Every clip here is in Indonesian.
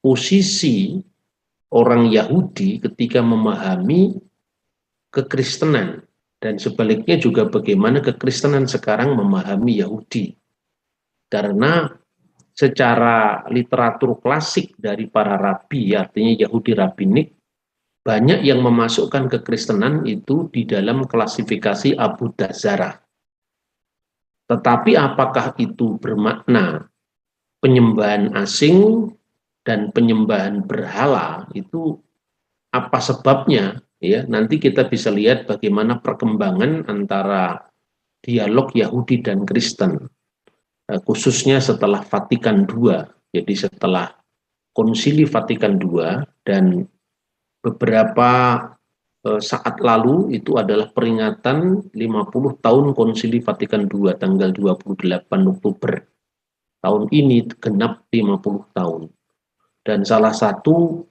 posisi orang Yahudi ketika memahami kekristenan, dan sebaliknya juga bagaimana kekristenan sekarang memahami Yahudi. Karena secara literatur klasik dari para rabi, artinya Yahudi rabbinik, banyak yang memasukkan kekristenan itu di dalam klasifikasi Abu Dazarah. Tetapi apakah itu bermakna penyembahan asing dan penyembahan berhala, itu apa sebabnya? Ya, nanti kita bisa lihat bagaimana perkembangan antara dialog Yahudi dan Kristen, khususnya setelah Vatikan II. Jadi setelah Konsili Vatikan II dan beberapa saat lalu itu adalah peringatan 50 tahun Konsili Vatikan II tanggal 28 Oktober. Tahun ini genap 50 tahun. Dan salah satu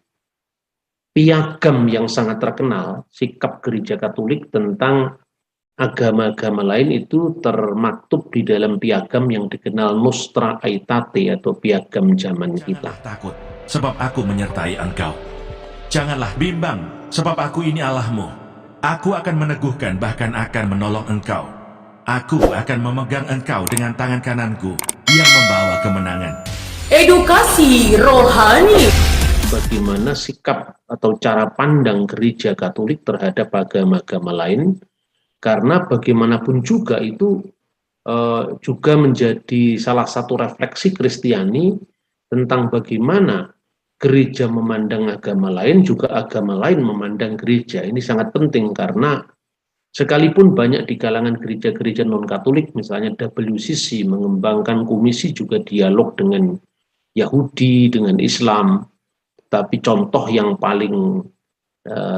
piagam yang sangat terkenal, sikap Gereja Katolik tentang agama-agama lain itu termaktub di dalam piagam yang dikenal Nostra Aetate atau piagam zaman kita. Janganlah takut, sebab aku menyertai engkau. Janganlah bimbang, sebab aku ini Allahmu. Aku akan meneguhkan, bahkan akan menolong engkau. Aku akan memegang engkau dengan tangan kananku yang membawa kemenangan. Edukasi rohani. Bagaimana sikap atau cara pandang Gereja Katolik terhadap agama-agama lain, karena bagaimanapun juga itu juga menjadi salah satu refleksi Kristiani tentang bagaimana gereja memandang agama lain, juga agama lain memandang gereja. Ini sangat penting karena sekalipun banyak di kalangan gereja-gereja non-Katolik, misalnya WCC mengembangkan komisi juga dialog dengan Yahudi, dengan Islam, tapi contoh yang paling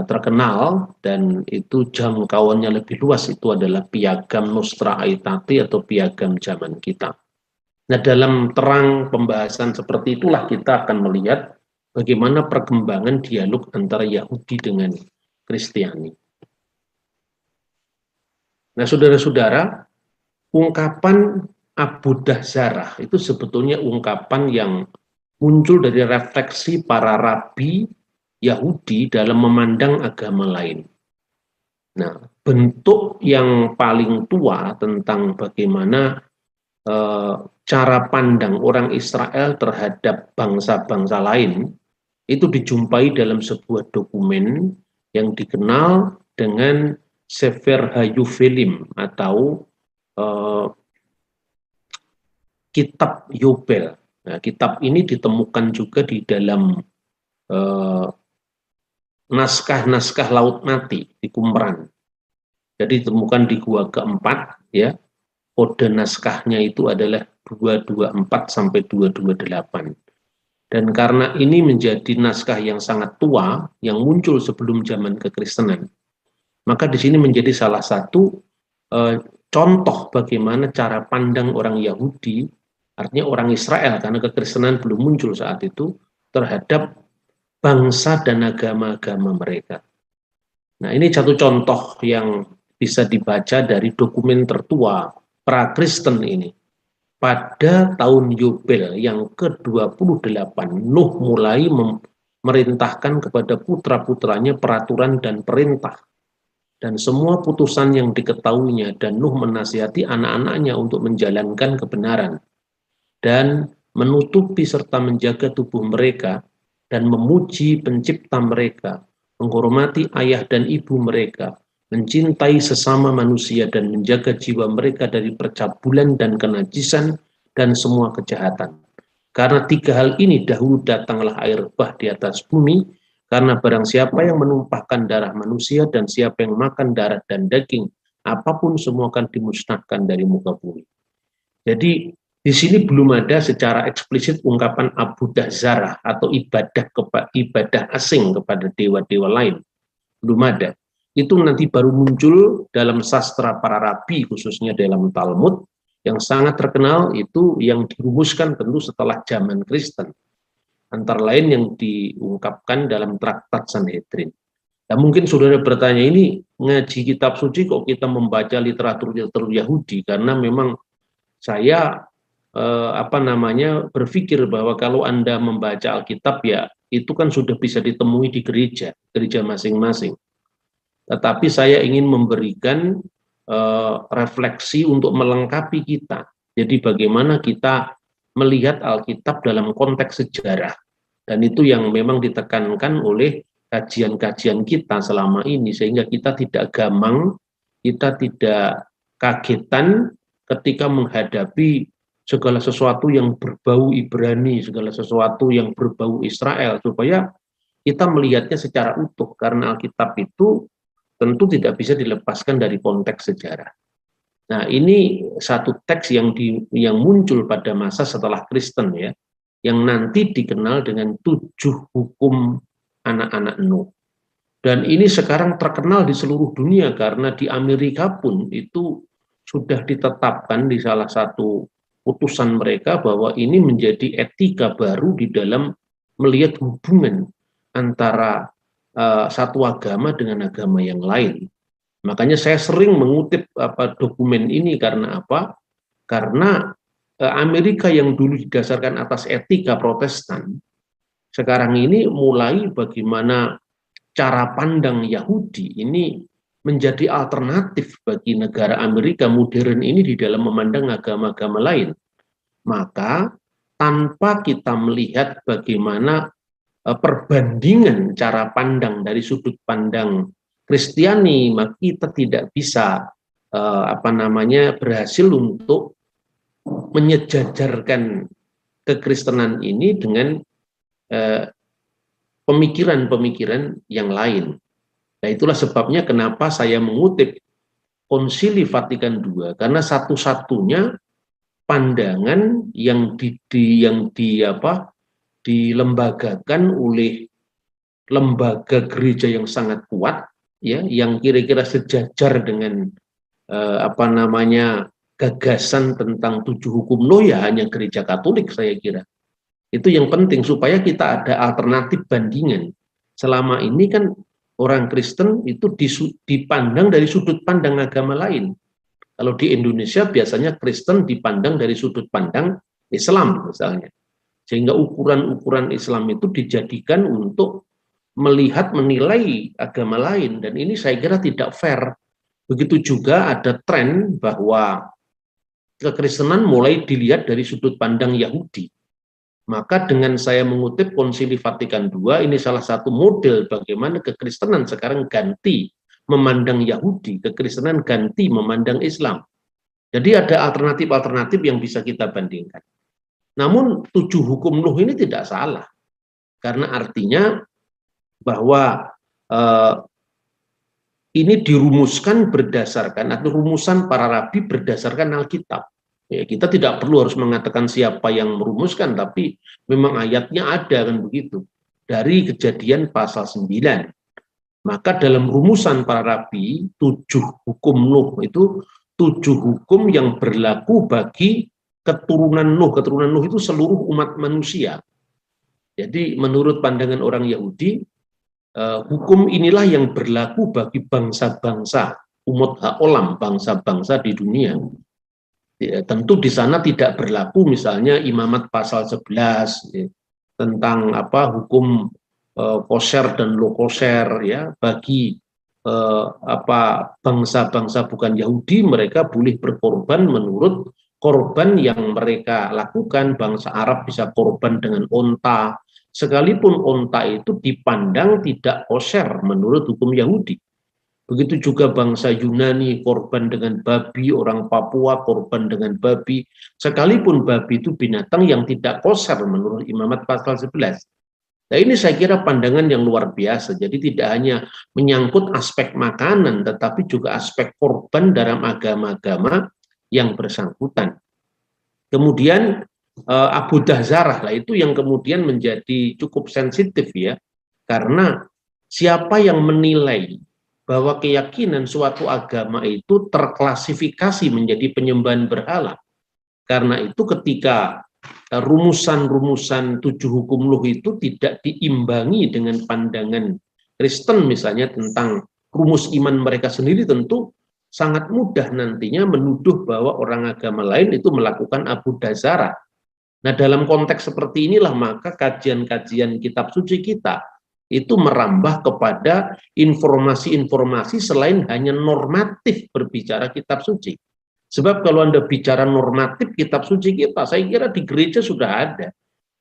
terkenal dan itu jangkauannya lebih luas itu adalah piagam Nostra Aetate atau piagam zaman kita. Nah, dalam terang pembahasan seperti itulah kita akan melihat bagaimana perkembangan dialog antara Yahudi dengan Kristiani. Nah, saudara-saudara, ungkapan Abu Dazarah itu sebetulnya ungkapan yang muncul dari refleksi para rabi Yahudi dalam memandang agama lain. Nah, bentuk yang paling tua tentang bagaimana cara pandang orang Israel terhadap bangsa-bangsa lain itu dijumpai dalam sebuah dokumen yang dikenal dengan Sefer Hayufelim atau Kitab Yobel. Nah, kitab ini ditemukan juga di dalam naskah-naskah Laut Mati di Qumran. Jadi ditemukan di gua keempat, ya. Kode naskahnya itu adalah 224 sampai 228. Dan karena ini menjadi naskah yang sangat tua, yang muncul sebelum zaman kekristenan, maka di sini menjadi salah satu contoh bagaimana cara pandang orang Yahudi, artinya orang Israel, karena kekristenan belum muncul saat itu, terhadap bangsa dan agama-agama mereka. Nah, ini satu contoh yang bisa dibaca dari dokumen tertua pra-Kristen ini. Pada tahun Yobel yang ke-28, Nuh mulai memerintahkan kepada putra-putranya peraturan dan perintah. Dan semua putusan yang diketahuinya, dan Nuh menasihati anak-anaknya untuk menjalankan kebenaran. Dan menutupi serta menjaga tubuh mereka, dan memuji pencipta mereka, menghormati ayah dan ibu mereka, mencintai sesama manusia dan menjaga jiwa mereka dari percabulan dan kenajisan dan semua kejahatan. Karena tiga hal ini dahulu datanglah air bah di atas bumi, karena barang siapa yang menumpahkan darah manusia dan siapa yang makan darah dan daging, apapun semua akan dimusnahkan dari muka bumi. Jadi di sini belum ada secara eksplisit ungkapan Abu Dazarah atau ibadah asing kepada dewa-dewa lain. Belum ada. Itu nanti baru muncul dalam sastra para rabi, khususnya dalam Talmud, yang sangat terkenal itu yang dirumuskan tentu setelah zaman Kristen. Antara lain yang diungkapkan dalam traktat Sanhedrin. Nah, mungkin saudara bertanya, ini ngaji kitab suci kok kita membaca literatur Yahudi, karena memang saya berpikir bahwa kalau Anda membaca Alkitab ya itu kan sudah bisa ditemui di gereja masing-masing. Tetapi saya ingin memberikan refleksi untuk melengkapi kita. Jadi bagaimana kita melihat Alkitab dalam konteks sejarah. Dan itu yang memang ditekankan oleh kajian-kajian kita selama ini, sehingga kita tidak gamang, kita tidak kagetan ketika menghadapi segala sesuatu yang berbau Ibrani, segala sesuatu yang berbau Israel, supaya kita melihatnya secara utuh, karena Alkitab itu tentu tidak bisa dilepaskan dari konteks sejarah. Nah, ini satu teks yang muncul pada masa setelah Kristen ya, yang nanti dikenal dengan 7 hukum anak-anak Nuh. Dan ini sekarang terkenal di seluruh dunia karena di Amerika pun itu sudah ditetapkan di salah satu putusan mereka bahwa ini menjadi etika baru di dalam melihat hubungan antara satu agama dengan agama yang lain. Makanya saya sering mengutip dokumen ini karena apa? Karena Amerika yang dulu didasarkan atas etika Protestan, sekarang ini mulai bagaimana cara pandang Yahudi ini menjadi alternatif bagi negara Amerika modern ini di dalam memandang agama-agama lain. Maka tanpa kita melihat bagaimana perbandingan cara pandang dari sudut pandang Kristiani, maka kita tidak bisa berhasil untuk menyejajarkan kekristenan ini dengan pemikiran-pemikiran yang lain. Nah, itulah sebabnya kenapa saya mengutip Konsili Vatikan II, karena satu-satunya pandangan yang dilembagakan oleh lembaga gereja yang sangat kuat, ya, yang kira-kira sejajar dengan gagasan tentang 7 hukum Nuh, ya hanya gereja Katolik saya kira. Itu yang penting supaya kita ada alternatif bandingan. Selama ini kan orang Kristen itu dipandang dari sudut pandang agama lain. Kalau di Indonesia biasanya Kristen dipandang dari sudut pandang Islam misalnya. Sehingga ukuran-ukuran Islam itu dijadikan untuk menilai agama lain, dan ini saya kira tidak fair. Begitu juga ada tren bahwa kekristenan mulai dilihat dari sudut pandang Yahudi. Maka dengan saya mengutip Konsili Vatikan II, ini salah satu model bagaimana kekristenan sekarang ganti memandang Yahudi, kekristenan ganti memandang Islam. Jadi ada alternatif-alternatif yang bisa kita bandingkan. Namun 7 hukum Nuh ini tidak salah, karena artinya bahwa ini dirumuskan berdasarkan, atau rumusan para rabi berdasarkan Alkitab. Ya, kita tidak perlu harus mengatakan siapa yang merumuskan, tapi memang ayatnya ada kan begitu. Dari Kejadian pasal 9. Maka dalam rumusan para rabi, 7 hukum Nuh itu 7 hukum yang berlaku bagi keturunan Nuh. Keturunan Nuh itu seluruh umat manusia. Jadi menurut pandangan orang Yahudi, hukum inilah yang berlaku bagi bangsa-bangsa, umat haolam, bangsa-bangsa di dunia. Ya, tentu di sana tidak berlaku misalnya Imamat pasal 11 ya, tentang hukum kosher dan lo kosher ya, bagi bangsa-bangsa bukan Yahudi, mereka boleh berkorban menurut korban yang mereka lakukan. Bangsa Arab bisa korban dengan onta, sekalipun onta itu dipandang tidak kosher menurut hukum Yahudi. Begitu juga bangsa Yunani korban dengan babi, orang Papua korban dengan babi, sekalipun babi itu binatang yang tidak kosher menurut Imamat pasal 11. Nah, ini saya kira pandangan yang luar biasa. Jadi tidak hanya menyangkut aspek makanan, tetapi juga aspek korban dalam agama-agama yang bersangkutan. Kemudian Abu Dahzarah lah itu yang kemudian menjadi cukup sensitif ya, karena siapa yang menilai bahwa keyakinan suatu agama itu terklasifikasi menjadi penyembahan berhala. Karena itu ketika rumusan-rumusan 7 hukum Nuh itu tidak diimbangi dengan pandangan Kristen misalnya tentang rumus iman mereka sendiri, tentu sangat mudah nantinya menuduh bahwa orang agama lain itu melakukan abudah zarah. Nah, dalam konteks seperti inilah maka kajian-kajian kitab suci kita itu merambah kepada informasi-informasi selain hanya normatif berbicara kitab suci. Sebab kalau Anda bicara normatif kitab suci kita, saya kira di gereja sudah ada.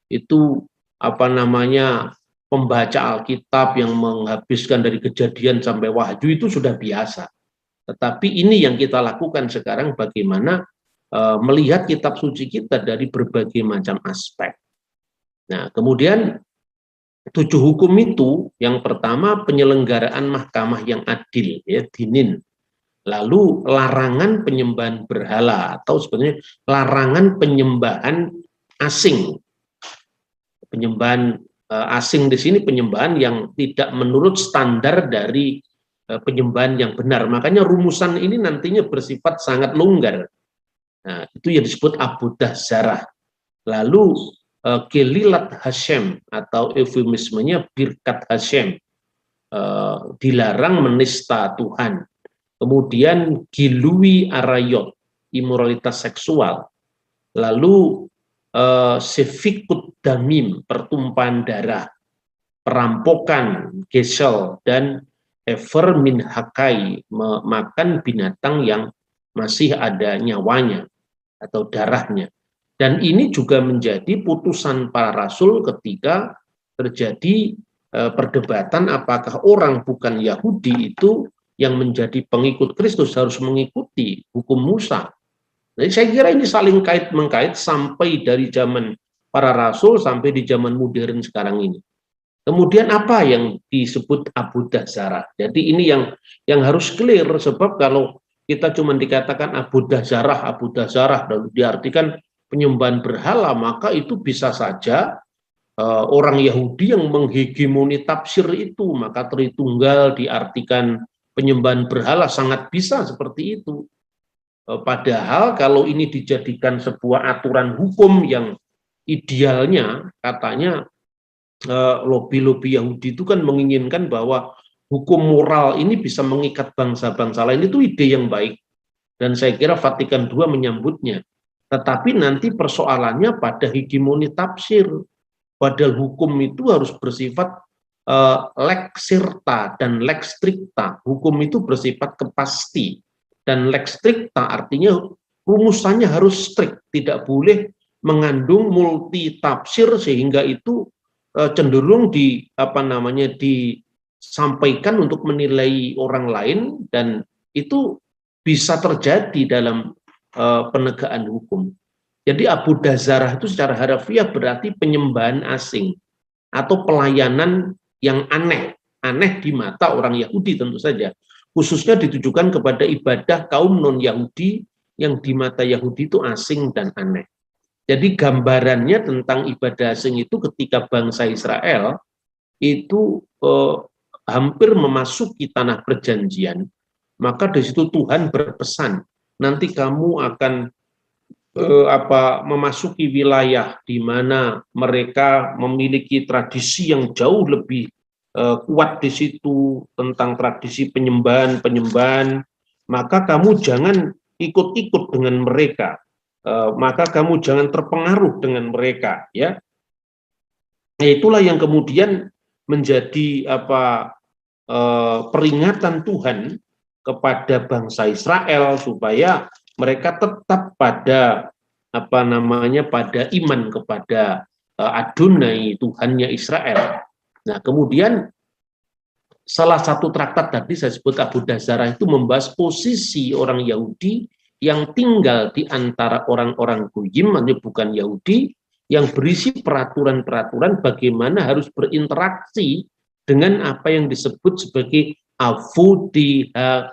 Itu pembaca Alkitab yang menghabiskan dari Kejadian sampai Wahyu itu sudah biasa. Tetapi ini yang kita lakukan sekarang, bagaimana melihat kitab suci kita dari berbagai macam aspek. Nah, kemudian 7 hukum itu, yang pertama penyelenggaraan mahkamah yang adil, ya, dinin. Lalu larangan penyembahan berhala, atau sebenarnya larangan penyembahan asing. Penyembahan asing di sini penyembahan yang tidak menurut standar dari penyembahan yang benar. Makanya rumusan ini nantinya bersifat sangat longgar. Nah, itu yang disebut abudah zarah. Lalu kelilat Hashem atau eufemismenya birkat Hashem, dilarang menista Tuhan. Kemudian gilui arayot, imoralitas seksual. Lalu sefikut damim, pertumpahan darah, perampokan, gesel, dan ever min hakai, memakan binatang yang masih ada nyawanya atau darahnya. Dan ini juga menjadi putusan para rasul ketika terjadi perdebatan apakah orang bukan Yahudi itu yang menjadi pengikut Kristus harus mengikuti hukum Musa. Jadi saya kira ini saling kait-mengkait sampai dari zaman para rasul sampai di zaman modern sekarang ini. Kemudian apa yang disebut abudah zarah? Jadi ini yang harus clear, sebab kalau kita cuma dikatakan abudah zarah lalu diartikan penyembahan berhala, maka itu bisa saja orang Yahudi yang menghegemoni tafsir itu, maka Tritunggal diartikan penyembahan berhala, sangat bisa seperti itu. Padahal kalau ini dijadikan sebuah aturan hukum yang idealnya, katanya lobi-lobi Yahudi itu kan menginginkan bahwa hukum moral ini bisa mengikat bangsa-bangsa lain. Itu ide yang baik, dan saya kira Vatikan II menyambutnya. Tetapi nanti persoalannya pada hegemoni tafsir. Padahal hukum itu harus bersifat lex sirta dan lex stricta. Hukum itu bersifat kepasti, dan lex stricta artinya rumusannya harus strict, tidak boleh mengandung multi tafsir sehingga itu cenderung disampaikan untuk menilai orang lain, dan itu bisa terjadi dalam penegakan hukum. Jadi abudah zarah itu secara harafiah berarti penyembahan asing atau pelayanan yang aneh di mata orang Yahudi tentu saja, khususnya ditujukan kepada ibadah kaum non-Yahudi yang di mata Yahudi itu asing dan aneh. Jadi gambarannya tentang ibadah asing itu ketika bangsa Israel itu hampir memasuki tanah perjanjian, maka di situ Tuhan berpesan, nanti kamu akan memasuki wilayah di mana mereka memiliki tradisi yang jauh lebih kuat di situ tentang tradisi penyembahan, maka kamu jangan ikut-ikut dengan mereka. Maka kamu jangan terpengaruh dengan mereka, ya. Nah, itulah yang kemudian menjadi peringatan Tuhan kepada bangsa Israel supaya mereka tetap pada pada iman kepada Adonai, Tuhannya Israel. Nah, kemudian salah satu traktat tadi saya sebut abudah zarah itu membahas posisi orang Yahudi yang tinggal di antara orang-orang goyim, bukan Yahudi, yang berisi peraturan-peraturan bagaimana harus berinteraksi dengan apa yang disebut sebagai avudiha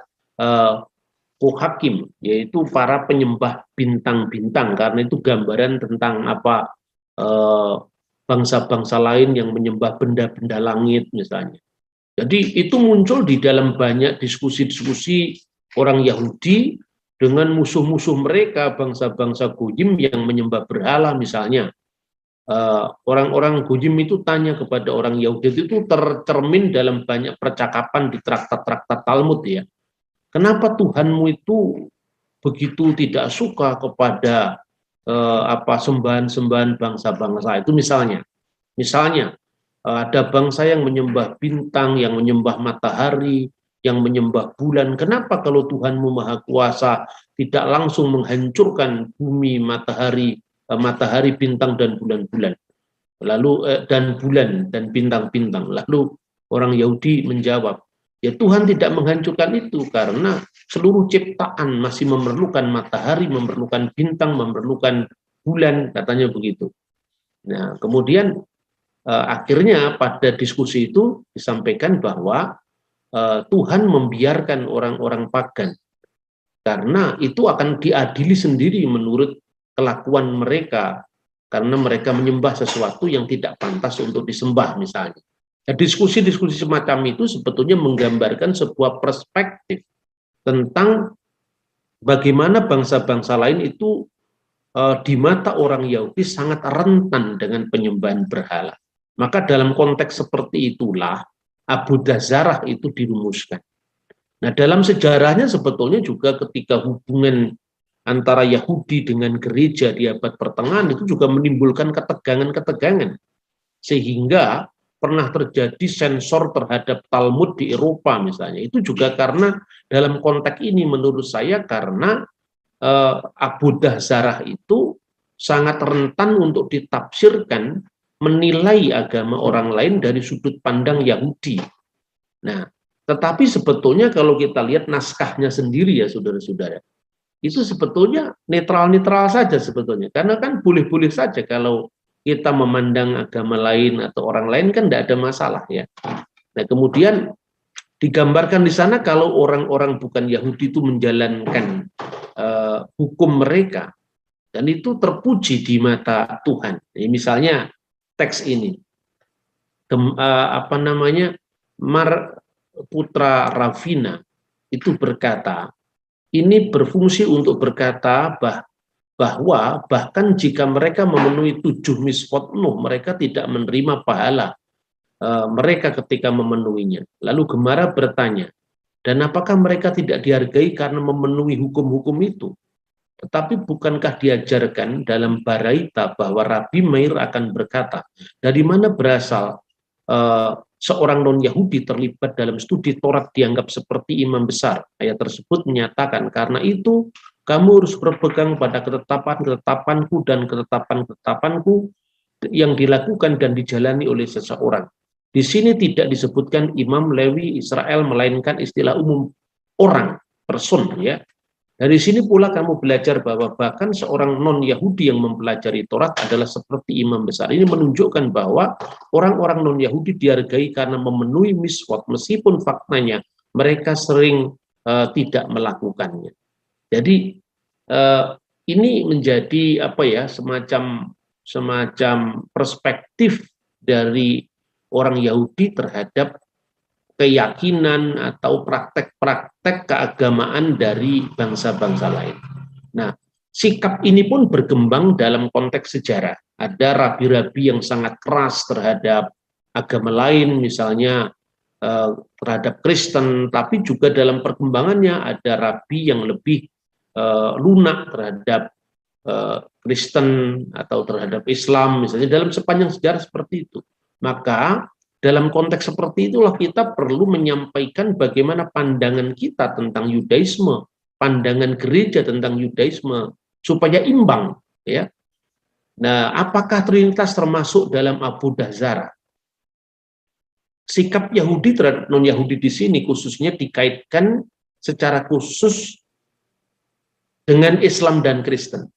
kohakim, yaitu para penyembah bintang-bintang, karena itu gambaran tentang bangsa-bangsa lain yang menyembah benda-benda langit misalnya. Jadi itu muncul di dalam banyak diskusi-diskusi orang Yahudi dengan musuh-musuh mereka, bangsa-bangsa goyim yang menyembah berhala misalnya. Orang-orang goyim itu tanya kepada orang Yahudi, itu tercermin dalam banyak percakapan di traktat-traktat Talmud, ya. kenapa Tuhanmu itu begitu tidak suka kepada sembahan-sembahan bangsa-bangsa itu misalnya. Ada bangsa yang menyembah bintang, yang menyembah matahari, yang menyembah bulan. Kenapa kalau Tuhanmu Maha Kuasa tidak langsung menghancurkan bumi, matahari, bintang dan bulan-bulan? Dan bulan dan bintang-bintang. Lalu orang Yahudi menjawab, ya Tuhan tidak menghancurkan itu karena seluruh ciptaan masih memerlukan matahari, memerlukan bintang, memerlukan bulan, katanya begitu. Nah, kemudian akhirnya pada diskusi itu disampaikan bahwa Tuhan membiarkan orang-orang pagan karena itu akan diadili sendiri menurut kelakuan mereka karena mereka menyembah sesuatu yang tidak pantas untuk disembah misalnya. Nah, diskusi-diskusi semacam itu sebetulnya menggambarkan sebuah perspektif tentang bagaimana bangsa-bangsa lain itu di mata orang Yahudi sangat rentan dengan penyembahan berhala. Maka dalam konteks seperti itulah Abudah Zarah itu dirumuskan. Nah, dalam sejarahnya sebetulnya juga ketika hubungan antara Yahudi dengan gereja di abad pertengahan itu juga menimbulkan ketegangan-ketegangan. Sehingga pernah terjadi sensor terhadap Talmud di Eropa misalnya. Itu juga karena dalam konteks ini menurut saya karena Abudah Zarah itu sangat rentan untuk ditafsirkan menilai agama orang lain dari sudut pandang Yahudi. Nah, tetapi sebetulnya kalau kita lihat naskahnya sendiri ya saudara-saudara, itu sebetulnya netral-netral saja sebetulnya. Karena kan boleh-boleh saja kalau kita memandang agama lain atau orang lain kan tidak ada masalah ya. Nah, kemudian digambarkan di sana kalau orang-orang bukan Yahudi itu menjalankan hukum mereka dan itu terpuji di mata Tuhan. Jadi misalnya teks ini, Mar Putra Ravina itu berkata, ini berfungsi untuk berkata bahwa bahkan jika mereka memenuhi 7 misfot Nuh, mereka tidak menerima pahala mereka ketika memenuhinya. Lalu Gemara bertanya, dan apakah mereka tidak dihargai karena memenuhi hukum-hukum itu? Tetapi bukankah diajarkan dalam Baraita bahwa Rabi Meir akan berkata, dari mana berasal seorang non-Yahudi terlibat dalam studi Taurat dianggap seperti imam besar? Ayat tersebut menyatakan, karena itu kamu harus berpegang pada ketetapan-ketetapanku dan ketetapan-ketetapanku yang dilakukan dan dijalani oleh seseorang. Di sini tidak disebutkan imam, Lewi, Israel, melainkan istilah umum orang, person ya. Dari sini pula kamu belajar bahwa bahkan seorang non-Yahudi yang mempelajari Taurat adalah seperti imam besar. Ini menunjukkan bahwa orang-orang non-Yahudi dihargai karena memenuhi miswot, meskipun faktanya mereka sering tidak melakukannya. Jadi ini menjadi semacam perspektif dari orang Yahudi terhadap keyakinan atau praktek-praktek keagamaan dari bangsa-bangsa lain. Nah, sikap ini pun berkembang dalam konteks sejarah. Ada rabi-rabi yang sangat keras terhadap agama lain, misalnya terhadap Kristen, tapi juga dalam perkembangannya ada rabi yang lebih lunak terhadap Kristen atau terhadap Islam, misalnya dalam sepanjang sejarah seperti itu. Maka dalam konteks seperti itulah kita perlu menyampaikan bagaimana pandangan kita tentang Yudaisme, pandangan gereja tentang Yudaisme supaya imbang, ya. Nah, apakah Trinitas termasuk dalam Abudah Zarah? Sikap Yahudi terhadap non-Yahudi di sini khususnya dikaitkan secara khusus dengan Islam dan Kristen.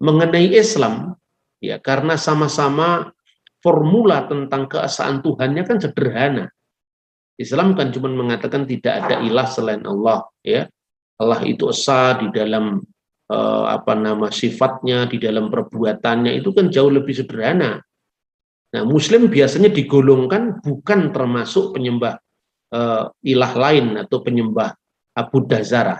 Mengenai Islam, ya karena sama-sama formula tentang keesaan Tuhannya kan sederhana. Islam kan cuma mengatakan tidak ada ilah selain Allah, ya. Allah itu esa di dalam sifatnya, di dalam perbuatannya, itu kan jauh lebih sederhana. Nah, Muslim biasanya digolongkan bukan termasuk penyembah ilah lain atau penyembah Abudah Zarah.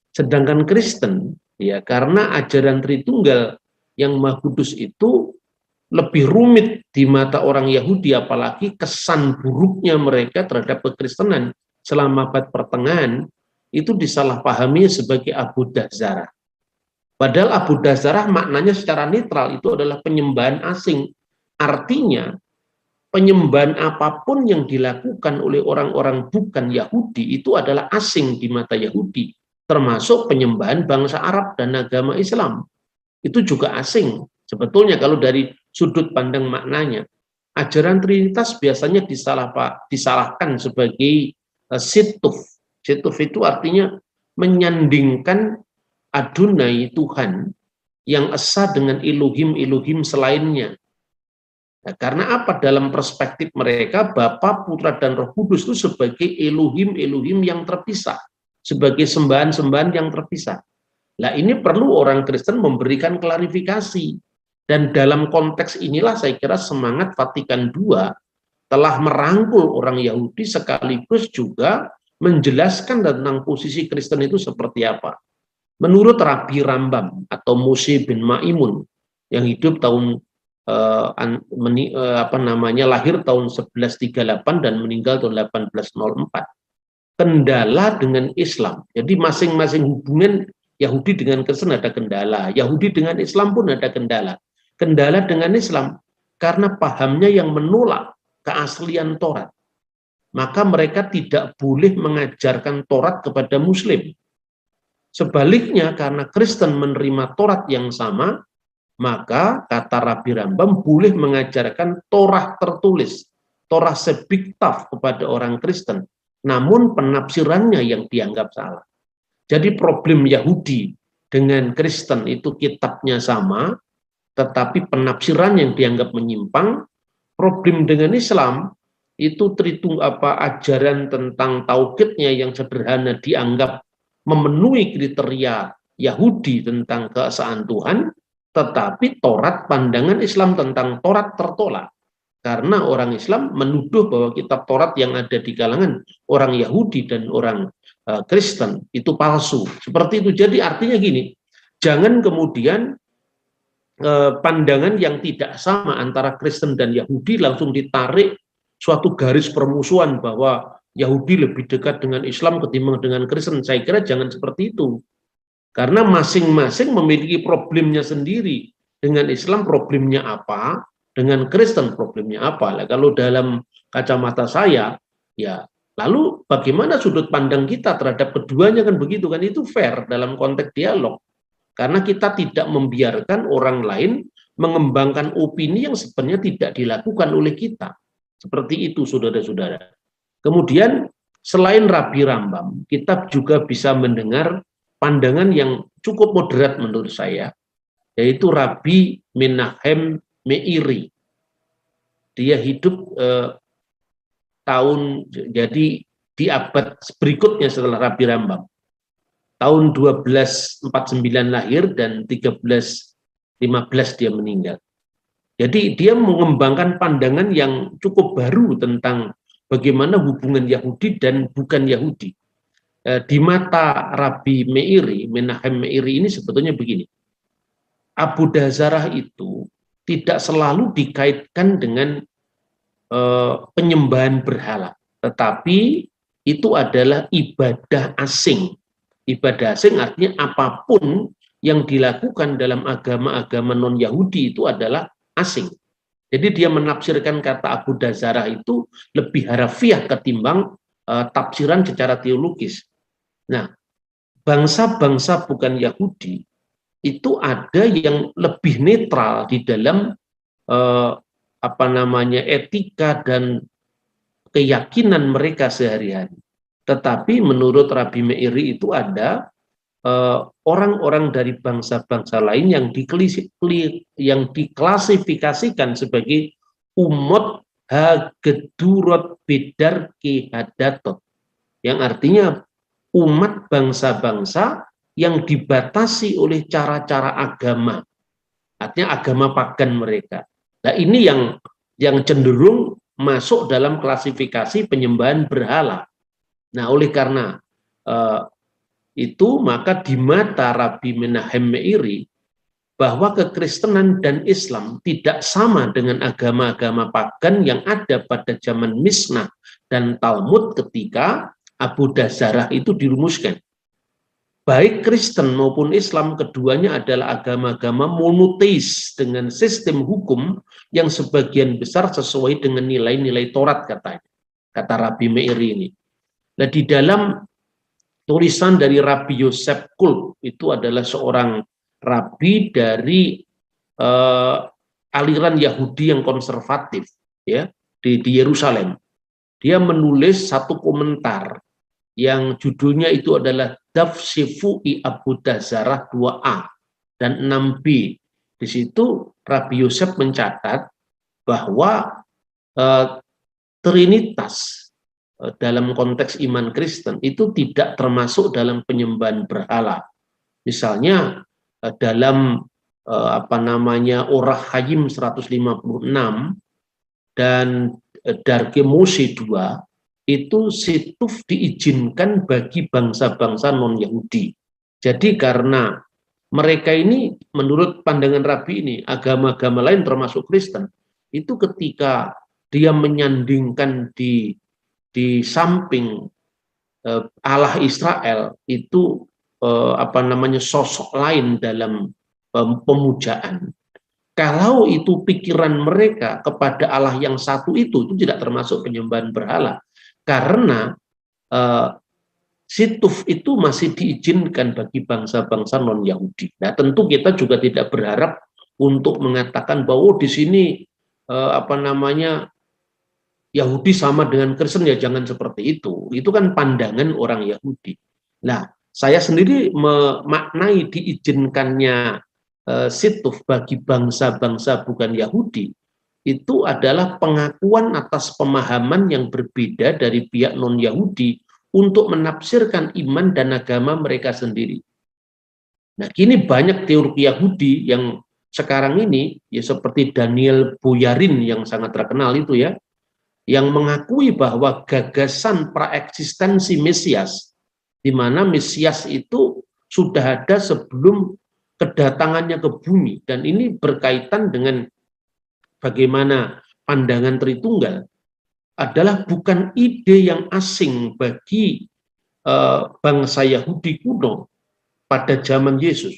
Sedangkan Kristen, ya karena ajaran Tritunggal yang Maha Kudus itu lebih rumit di mata orang Yahudi, apalagi kesan buruknya mereka terhadap kekristenan selama abad pertengahan itu disalahpahami sebagai Abu Dahzarah. Padahal Abu Dahzarah maknanya secara netral itu adalah penyembahan asing. Artinya penyembahan apapun yang dilakukan oleh orang-orang bukan Yahudi itu adalah asing di mata Yahudi, termasuk penyembahan bangsa Arab dan agama Islam. Itu juga asing. Sebetulnya kalau dari sudut pandang maknanya, ajaran Trinitas biasanya disalahkan sebagai situf. Situf itu artinya menyandingkan Adonai Tuhan yang esa dengan Elohim selainnya. Nah, karena apa? Dalam perspektif mereka, Bapa, Putra, dan Roh Kudus itu sebagai Elohim yang terpisah, sebagai sembahan-sembahan yang terpisah. Nah, ini perlu orang Kristen memberikan klarifikasi. Dan dalam konteks inilah saya kira semangat Vatikan II telah merangkul orang Yahudi sekaligus juga menjelaskan tentang posisi Kristen itu seperti apa. Menurut Rabbi Rambam atau Moshe bin Maimun yang hidup tahun lahir tahun 1138 dan meninggal tahun 1804. Kendala dengan Islam. Jadi masing-masing hubungan Yahudi dengan Kristen ada kendala, Yahudi dengan Islam pun ada kendala. Kendala dengan Islam karena pahamnya yang menolak keaslian Taurat. Maka mereka tidak boleh mengajarkan Taurat kepada Muslim. Sebaliknya, karena Kristen menerima Taurat yang sama, maka kata Rabbi Rambam boleh mengajarkan Taurat tertulis, Taurat sebiktaf kepada orang Kristen, namun penafsirannya yang dianggap salah. Jadi problem Yahudi dengan Kristen itu kitabnya sama, tetapi penafsiran yang dianggap menyimpang. Problem dengan Islam itu ajaran tentang tauhidnya yang sederhana dianggap memenuhi kriteria Yahudi tentang keesaan Tuhan, tetapi Taurat, pandangan Islam tentang Taurat tertolak. Karena orang Islam menuduh bahwa kitab Taurat yang ada di kalangan orang Yahudi dan orang Kristen itu palsu. Seperti itu. Jadi artinya gini, jangan kemudian pandangan yang tidak sama antara Kristen dan Yahudi langsung ditarik suatu garis permusuhan bahwa Yahudi lebih dekat dengan Islam ketimbang dengan Kristen. Saya kira jangan seperti itu. Karena masing-masing memiliki problemnya sendiri. Dengan Islam problemnya apa, dengan Kristen problemnya apa. Nah, kalau dalam kacamata saya, ya lalu bagaimana sudut pandang kita terhadap keduanya kan begitu kan, itu fair dalam konteks dialog. Karena kita tidak membiarkan orang lain mengembangkan opini yang sebenarnya tidak dilakukan oleh kita. Seperti itu, saudara-saudara. Kemudian, selain Rabbi Rambam, kita juga bisa mendengar pandangan yang cukup moderat menurut saya, yaitu Rabbi Menahem Meiri. Dia hidup di abad berikutnya setelah Rabbi Rambam. Tahun 1249 lahir dan 1315 dia meninggal. Jadi dia mengembangkan pandangan yang cukup baru tentang bagaimana hubungan Yahudi dan bukan Yahudi. Di mata Rabbi Meiri, Menahem Meiri ini sebetulnya begini. Abu Dahzarah itu tidak selalu dikaitkan dengan penyembahan berhala, tetapi itu adalah ibadah asing. Ibadah asing artinya apapun yang dilakukan dalam agama-agama non-Yahudi itu adalah asing. Jadi dia menafsirkan kata Abu Dahzarah itu lebih harafiah ketimbang tafsiran secara teologis. Nah, bangsa-bangsa bukan Yahudi itu ada yang lebih netral di dalam etika dan keyakinan mereka sehari-hari. Tetapi menurut Rabbi Meiri itu ada orang-orang dari bangsa-bangsa lain yang diklasifikasikan sebagai umat hagedurot bedar kehadatot, yang artinya umat bangsa-bangsa yang dibatasi oleh cara-cara agama, artinya agama pagan mereka. Nah, ini yang cenderung masuk dalam klasifikasi penyembahan berhala. Nah, oleh karena itu, maka di mata Rabbi Menahem Meiri bahwa kekristenan dan Islam tidak sama dengan agama-agama pagan yang ada pada zaman Mishnah dan Talmud ketika Abu Dazarah itu dirumuskan. Baik Kristen maupun Islam, keduanya adalah agama-agama monoteis dengan sistem hukum yang sebagian besar sesuai dengan nilai-nilai Taurat, katanya, kata Rabbi Meir ini. Nah, di dalam tulisan dari Rabbi Yosef Kulp, itu adalah seorang rabi dari aliran Yahudi yang konservatif, ya, di Yerusalem. Dia menulis satu komentar yang judulnya itu adalah Daf Shifui Abu Dazarah 2a dan 6b. Di situ Rabbi Yosef mencatat bahwa Trinitas dalam konteks iman Kristen itu tidak termasuk dalam penyembahan berhala. Misalnya dalam Orah Hayim 156 dan Darke Mose 2 itu situf diizinkan bagi bangsa-bangsa non-Yahudi. Jadi karena mereka ini menurut pandangan Rabi ini, agama-agama lain termasuk Kristen, itu ketika dia menyandingkan di samping Allah Israel itu sosok lain dalam pemujaan. Kalau itu pikiran mereka kepada Allah yang satu itu tidak termasuk penyembahan berhala. Karena situf itu masih diizinkan bagi bangsa-bangsa non-Yahudi. Nah, tentu kita juga tidak berharap untuk mengatakan bahwa di sini Yahudi sama dengan Kristen, ya jangan seperti itu. Itu kan pandangan orang Yahudi. Nah, saya sendiri memaknai diizinkannya situf bagi bangsa-bangsa bukan Yahudi itu adalah pengakuan atas pemahaman yang berbeda dari pihak non-Yahudi untuk menafsirkan iman dan agama mereka sendiri. Nah, kini banyak teologi Yahudi yang sekarang ini, ya seperti Daniel Boyarin yang sangat terkenal itu ya, yang mengakui bahwa gagasan praeksistensi Mesias, di mana Mesias itu sudah ada sebelum kedatangannya ke bumi, dan ini berkaitan dengan bagaimana pandangan Tritunggal adalah bukan ide yang asing bagi bangsa Yahudi kuno pada zaman Yesus.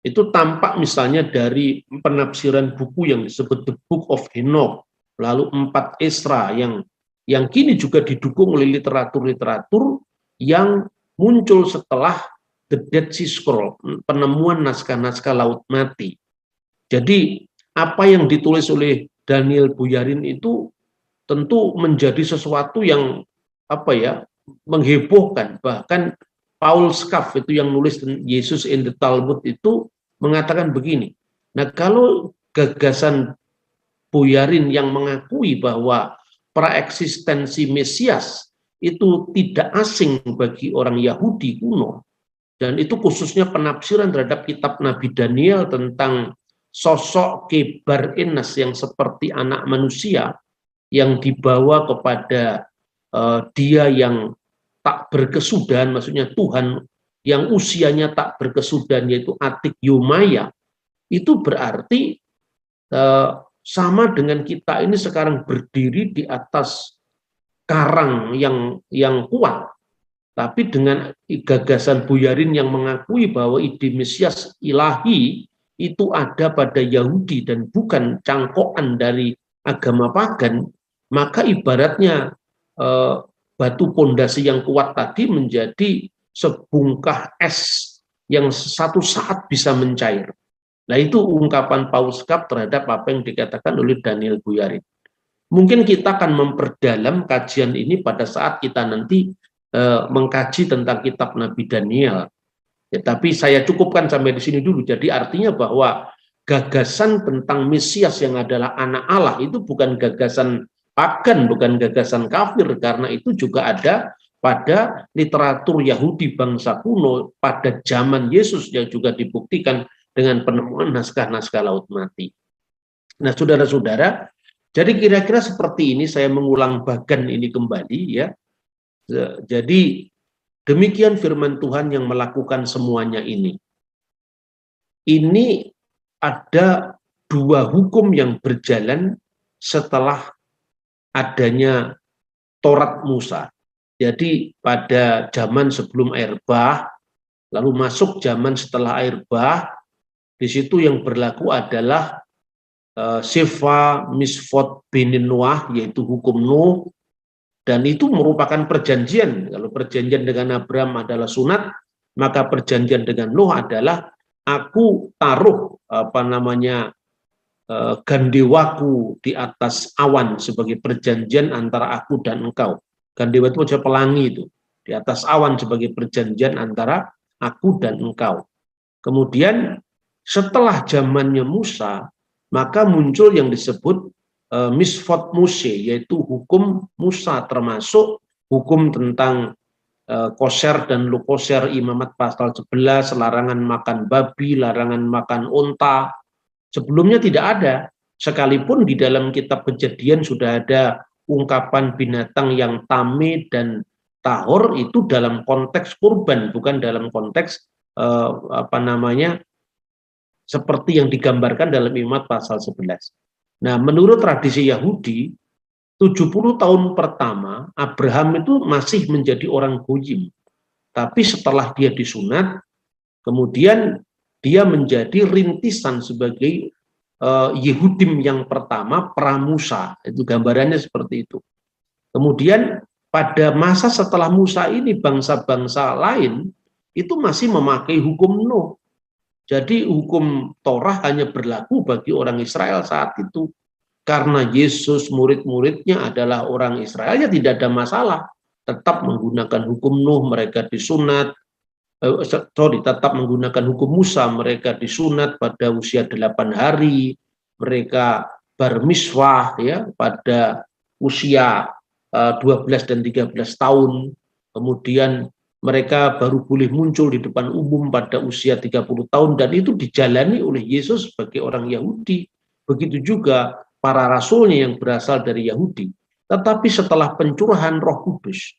Itu tampak misalnya dari penafsiran buku yang disebut The Book of Enoch, lalu 4 Esra yang kini juga didukung oleh literatur-literatur yang muncul setelah The Dead Sea Scroll, penemuan naskah-naskah Laut Mati. Jadi apa yang ditulis oleh Daniel Boyarin itu tentu menjadi sesuatu yang menghebohkan. Bahkan Paul Scaff itu yang nulis Yesus in the Talmud itu mengatakan begini. Nah, kalau gagasan Boyarin yang mengakui bahwa praeksistensi Mesias itu tidak asing bagi orang Yahudi kuno, dan itu khususnya penafsiran terhadap kitab Nabi Daniel tentang sosok Kebar Enas yang seperti anak manusia yang dibawa kepada dia yang tak berkesudahan, maksudnya Tuhan yang usianya tak berkesudahan, yaitu Atik Yomaya, itu berarti sama dengan kita ini sekarang berdiri di atas karang yang kuat. Tapi dengan gagasan Boyarin yang mengakui bahwa ide Mesias ilahi itu ada pada Yahudi dan bukan cangkokan dari agama pagan, maka ibaratnya batu pondasi yang kuat tadi menjadi sebungkah es yang satu saat bisa mencair. Nah, itu ungkapan Paul Scaff terhadap apa yang dikatakan oleh Daniel Boyarin. Mungkin kita akan memperdalam kajian ini pada saat kita nanti mengkaji tentang kitab Nabi Daniel. Ya, tapi saya cukupkan sampai di sini dulu. Jadi artinya bahwa gagasan tentang Mesias yang adalah anak Allah itu bukan gagasan pagan, bukan gagasan kafir, karena itu juga ada pada literatur Yahudi bangsa kuno pada zaman Yesus yang juga dibuktikan dengan penemuan naskah-naskah Laut Mati. Nah, saudara-saudara, jadi kira-kira seperti ini saya mengulang bagan ini kembali ya. Jadi demikian firman Tuhan yang melakukan semuanya ini. Ini ada 2 hukum yang berjalan setelah adanya Taurat Musa. Jadi pada zaman sebelum air bah, lalu masuk zaman setelah air bah, di situ yang berlaku adalah Sifa Misfot Binin Noah, yaitu hukum Nuh, dan itu merupakan perjanjian. Kalau perjanjian dengan Abraham adalah sunat, maka perjanjian dengan Nuh adalah aku taruh gandewaku di atas awan sebagai perjanjian antara aku dan engkau. Gandewa itu maksudnya pelangi itu, di atas awan sebagai perjanjian antara aku dan engkau. Kemudian setelah zamannya Musa, maka muncul yang disebut Misfot Muse, yaitu hukum Musa, termasuk hukum tentang koser dan lukoser, imamat pasal 11, larangan makan babi, larangan makan unta. Sebelumnya tidak ada, sekalipun di dalam kitab Kejadian sudah ada ungkapan binatang yang tame dan tahor, itu dalam konteks kurban, bukan dalam konteks seperti yang digambarkan dalam Imamat pasal 11. Nah, menurut tradisi Yahudi, 70 tahun pertama Abraham itu masih menjadi orang goyim. Tapi setelah dia disunat, kemudian dia menjadi rintisan sebagai Yehudim yang pertama, pra-Musa. Itu gambarannya seperti itu. Kemudian pada masa setelah Musa ini, bangsa-bangsa lain itu masih memakai hukum Nuh. Jadi hukum Torah hanya berlaku bagi orang Israel saat itu. Karena Yesus, murid-muridnya adalah orang Israel, ya tidak ada masalah. Tetap menggunakan hukum Nuh, mereka disunat. Tetap menggunakan hukum Musa, mereka disunat pada usia 8 hari, mereka bermiswah ya pada usia 12 dan 13 tahun, kemudian mereka baru boleh muncul di depan umum pada usia 30 tahun, dan itu dijalani oleh Yesus sebagai orang Yahudi. Begitu juga para rasulnya yang berasal dari Yahudi. Tetapi setelah pencurahan Roh Kudus,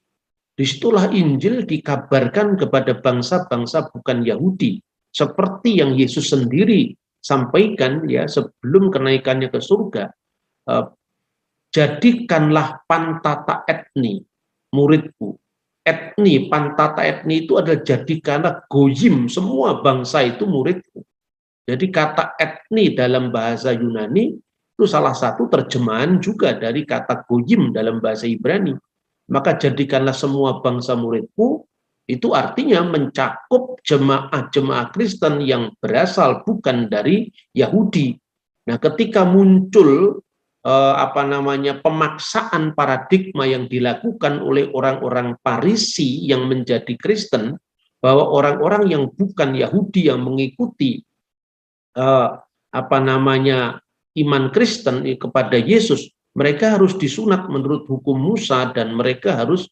disitulah Injil dikabarkan kepada bangsa-bangsa bukan Yahudi, seperti yang Yesus sendiri sampaikan ya sebelum kenaikannya ke surga. Jadikanlah pantata etni muridku. Etni, pantata etni itu adalah jadikanlah goyim, semua bangsa itu muridku. Jadi kata etni dalam bahasa Yunani itu salah satu terjemahan juga dari kata goyim dalam bahasa Ibrani. Maka jadikanlah semua bangsa muridku, itu artinya mencakup jemaah-jemaah Kristen yang berasal bukan dari Yahudi. Nah, ketika muncul pemaksaan paradigma yang dilakukan oleh orang-orang Farisi yang menjadi Kristen, bahwa orang-orang yang bukan Yahudi yang mengikuti iman Kristen kepada Yesus, mereka harus disunat menurut hukum Musa, dan mereka harus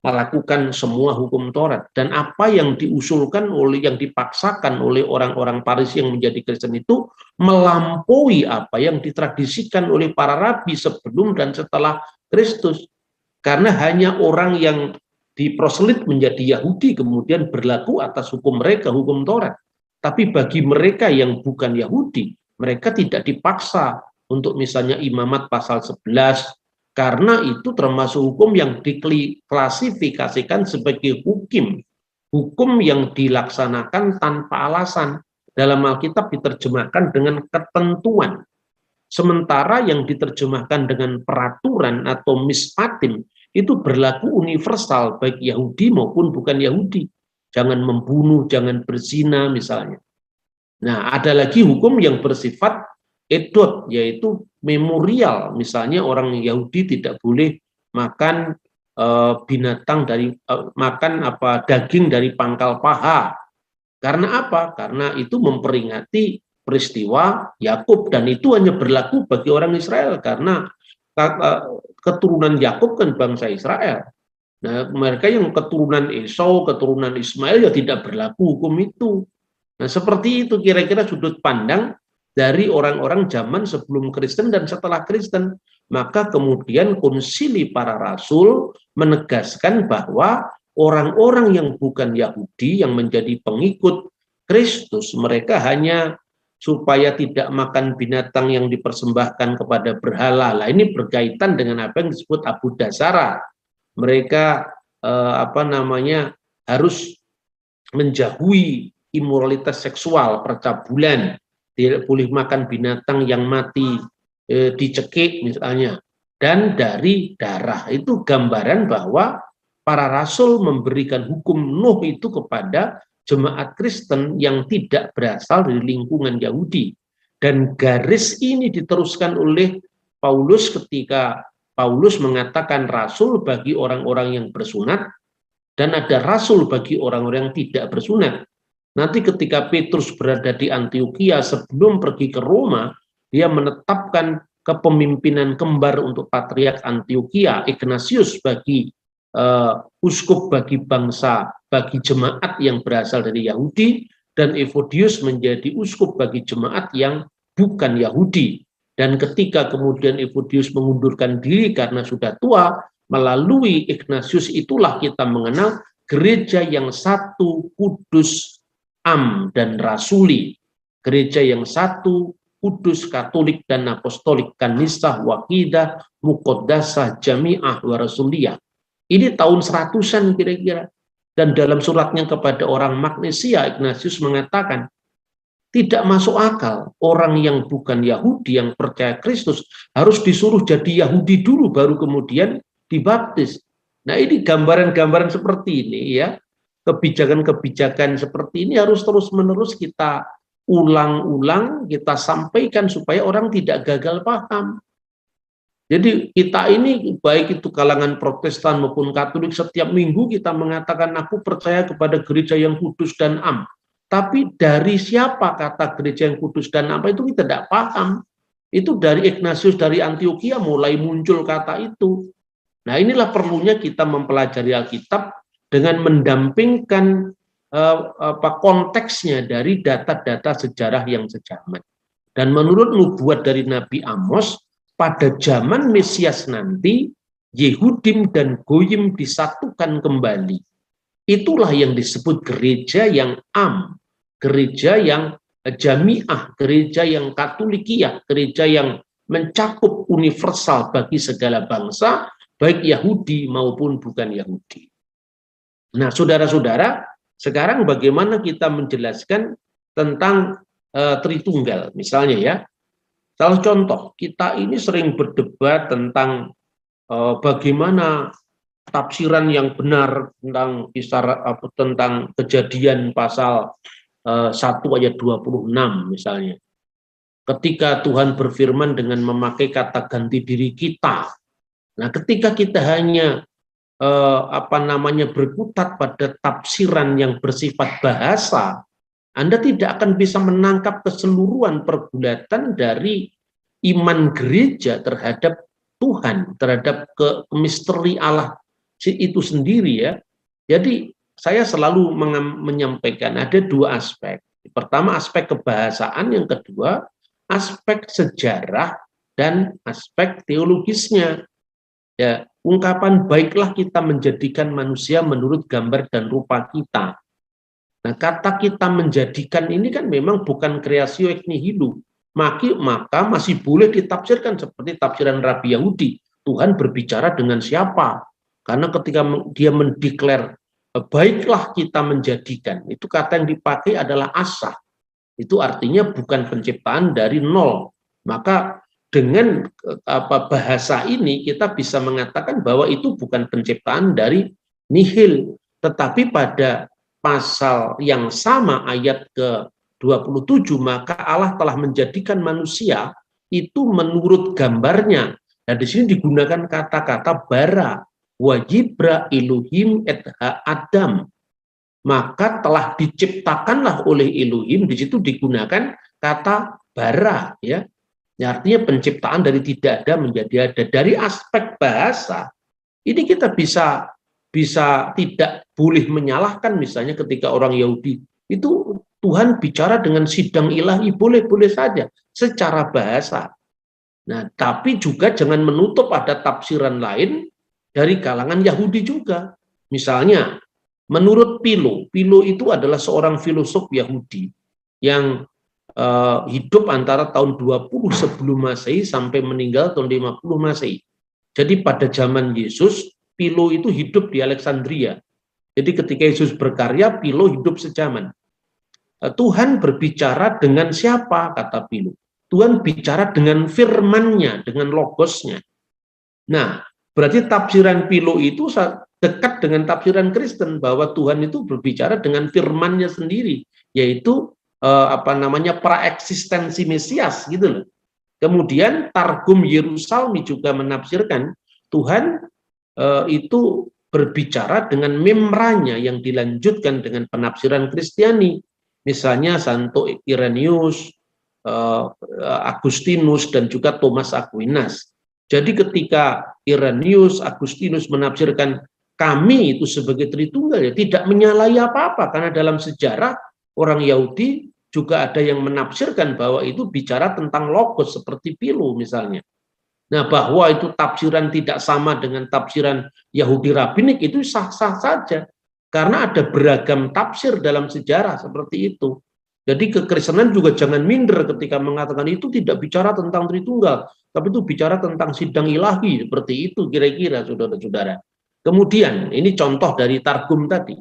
melakukan semua hukum Taurat. Dan apa yang diusulkan yang dipaksakan oleh orang-orang Farisi yang menjadi Kristen itu melampaui apa yang ditradisikan oleh para rabi sebelum dan setelah Kristus. Karena hanya orang yang diproselit menjadi Yahudi kemudian berlaku atas hukum mereka, hukum Taurat. Tapi bagi mereka yang bukan Yahudi, mereka tidak dipaksa untuk misalnya imamat pasal 11, karena itu termasuk hukum yang diklasifikasikan sebagai hukum yang dilaksanakan tanpa alasan. Dalam Alkitab diterjemahkan dengan ketentuan. Sementara yang diterjemahkan dengan peraturan atau mispatim itu berlaku universal baik Yahudi maupun bukan Yahudi. Jangan membunuh, jangan berzina misalnya. Nah, ada lagi hukum yang bersifat edot, yaitu memorial. Misalnya orang Yahudi tidak boleh makan binatang daging dari pangkal paha. Karena apa? Karena itu memperingati peristiwa Yakub, dan itu hanya berlaku bagi orang Israel karena keturunan Yakub kan bangsa Israel. Nah, mereka yang keturunan Esau, keturunan Ismail ya tidak berlaku hukum itu. Nah, seperti itu kira-kira sudut pandang dari orang-orang zaman sebelum Kristen dan setelah Kristen. Maka kemudian konsili para rasul menegaskan bahwa orang-orang yang bukan Yahudi yang menjadi pengikut Kristus, mereka hanya supaya tidak makan binatang yang dipersembahkan kepada berhala. Lah, ini berkaitan dengan apa yang disebut Abu Dasara. mereka harus menjauhi imoralitas seksual, percabulan, tidak boleh makan binatang yang mati dicekik misalnya, dan dari darah. Itu gambaran bahwa para rasul memberikan hukum Nuh itu kepada jemaat Kristen yang tidak berasal dari lingkungan Yahudi. Dan garis ini diteruskan oleh Paulus ketika Paulus mengatakan rasul bagi orang-orang yang bersunat dan ada rasul bagi orang-orang yang tidak bersunat. Nanti ketika Petrus berada di Antioquia sebelum pergi ke Roma, dia menetapkan kepemimpinan kembar untuk Patriark Antioquia, Ignatius bagi uskup bagi bangsa, bagi jemaat yang berasal dari Yahudi, dan Evodius menjadi uskup bagi jemaat yang bukan Yahudi. Dan ketika kemudian Evodius mengundurkan diri karena sudah tua, melalui Ignatius itulah kita mengenal gereja yang satu, kudus, am, dan rasuli. Gereja yang satu, kudus, katolik, dan apostolik, kanisah, wakidah, muqaddasah, jami'ah, wa rasuliyah. Ini tahun 100-an kira-kira. Dan dalam suratnya kepada orang Magnesia, Ignatius mengatakan, tidak masuk akal orang yang bukan Yahudi, yang percaya Kristus, harus disuruh jadi Yahudi dulu, baru kemudian dibaptis. Nah, ini gambaran-gambaran seperti ini ya. Kebijakan-kebijakan seperti ini harus terus-menerus kita ulang-ulang, kita sampaikan supaya orang tidak gagal paham. Jadi kita ini baik itu kalangan Protestan maupun Katolik, setiap minggu kita mengatakan aku percaya kepada gereja yang kudus dan am. Tapi dari siapa kata gereja yang kudus dan am itu kita tidak paham. Itu dari Ignatius dari Antioquia mulai muncul kata itu. Nah, inilah perlunya kita mempelajari Alkitab dengan mendampingkan konteksnya dari data-data sejarah yang sejaman. Dan menurut nubuat dari Nabi Amos, pada zaman Mesias nanti, Yehudim dan Goyim disatukan kembali. Itulah yang disebut gereja yang am, gereja yang jamiah, gereja yang katolikiah, gereja yang mencakup universal bagi segala bangsa, baik Yahudi maupun bukan Yahudi. Nah, saudara-saudara, sekarang bagaimana kita menjelaskan tentang Tritunggal, misalnya ya. Salah contoh, kita ini sering berdebat tentang bagaimana tafsiran yang benar tentang tentang Kejadian pasal 1 ayat 26 misalnya. Ketika Tuhan berfirman dengan memakai kata ganti diri kita. Nah, ketika kita hanya berkutat pada tafsiran yang bersifat bahasa, Anda tidak akan bisa menangkap keseluruhan pergulatan dari iman gereja terhadap Tuhan, terhadap misteri Allah itu sendiri ya. Jadi saya selalu menyampaikan ada dua aspek. Pertama aspek kebahasaan, yang kedua aspek sejarah dan aspek teologisnya. Ya, ungkapan baiklah kita menjadikan manusia menurut gambar dan rupa kita. Nah, kata kita menjadikan ini kan memang bukan kreasio ex nihilo. Maka masih boleh ditafsirkan seperti tafsiran Rabi Yahudi. Tuhan berbicara dengan siapa? Karena ketika dia mendeklar baiklah kita menjadikan, itu kata yang dipakai adalah asah. Itu artinya bukan penciptaan dari nol. Maka dengan bahasa ini kita bisa mengatakan bahwa itu bukan penciptaan dari nihil, tetapi pada pasal yang sama ayat ke-27 maka Allah telah menjadikan manusia itu menurut gambarnya. Nah, di sini digunakan kata-kata bara, wajibra Elohim et ha Adam. Maka telah diciptakanlah oleh Elohim, di situ digunakan kata bara ya. Artinya penciptaan dari tidak ada menjadi ada. Dari aspek bahasa, ini kita bisa tidak boleh menyalahkan misalnya ketika orang Yahudi itu Tuhan bicara dengan sidang ilahi, boleh-boleh saja secara bahasa. Nah, tapi juga jangan menutup ada tafsiran lain dari kalangan Yahudi juga. Misalnya, menurut Philo itu adalah seorang filosof Yahudi yang hidup antara tahun 20 sebelum Masehi sampai meninggal tahun 50 Masehi. Jadi pada zaman Yesus, Philo itu hidup di Alexandria. Jadi ketika Yesus berkarya, Philo hidup sejaman. Tuhan berbicara dengan siapa, kata Philo? Tuhan bicara dengan firman-Nya, dengan logosnya. Nah, berarti tafsiran Philo itu dekat dengan tafsiran Kristen, bahwa Tuhan itu berbicara dengan firman-Nya sendiri, yaitu praeksistensi Mesias gitu loh. Kemudian Targum Yerusalmi juga menafsirkan Tuhan itu berbicara dengan memranya yang dilanjutkan dengan penafsiran Kristiani. Misalnya Santo Irenaeus, Agustinus, dan juga Thomas Aquinas. Jadi ketika Irenaeus, Agustinus menafsirkan kami itu sebagai Tritunggal, ya tidak menyalahi apa-apa, karena dalam sejarah orang Yahudi juga ada yang menafsirkan bahwa itu bicara tentang logos seperti Philo misalnya. Nah, bahwa itu tafsiran tidak sama dengan tafsiran Yahudi Rabbinik itu sah-sah saja. Karena ada beragam tafsir dalam sejarah seperti itu. Jadi kekristenan juga jangan minder ketika mengatakan itu tidak bicara tentang Tritunggal, tapi itu bicara tentang sidang ilahi, seperti itu kira-kira, saudara-saudara. Kemudian, ini contoh dari Targum tadi.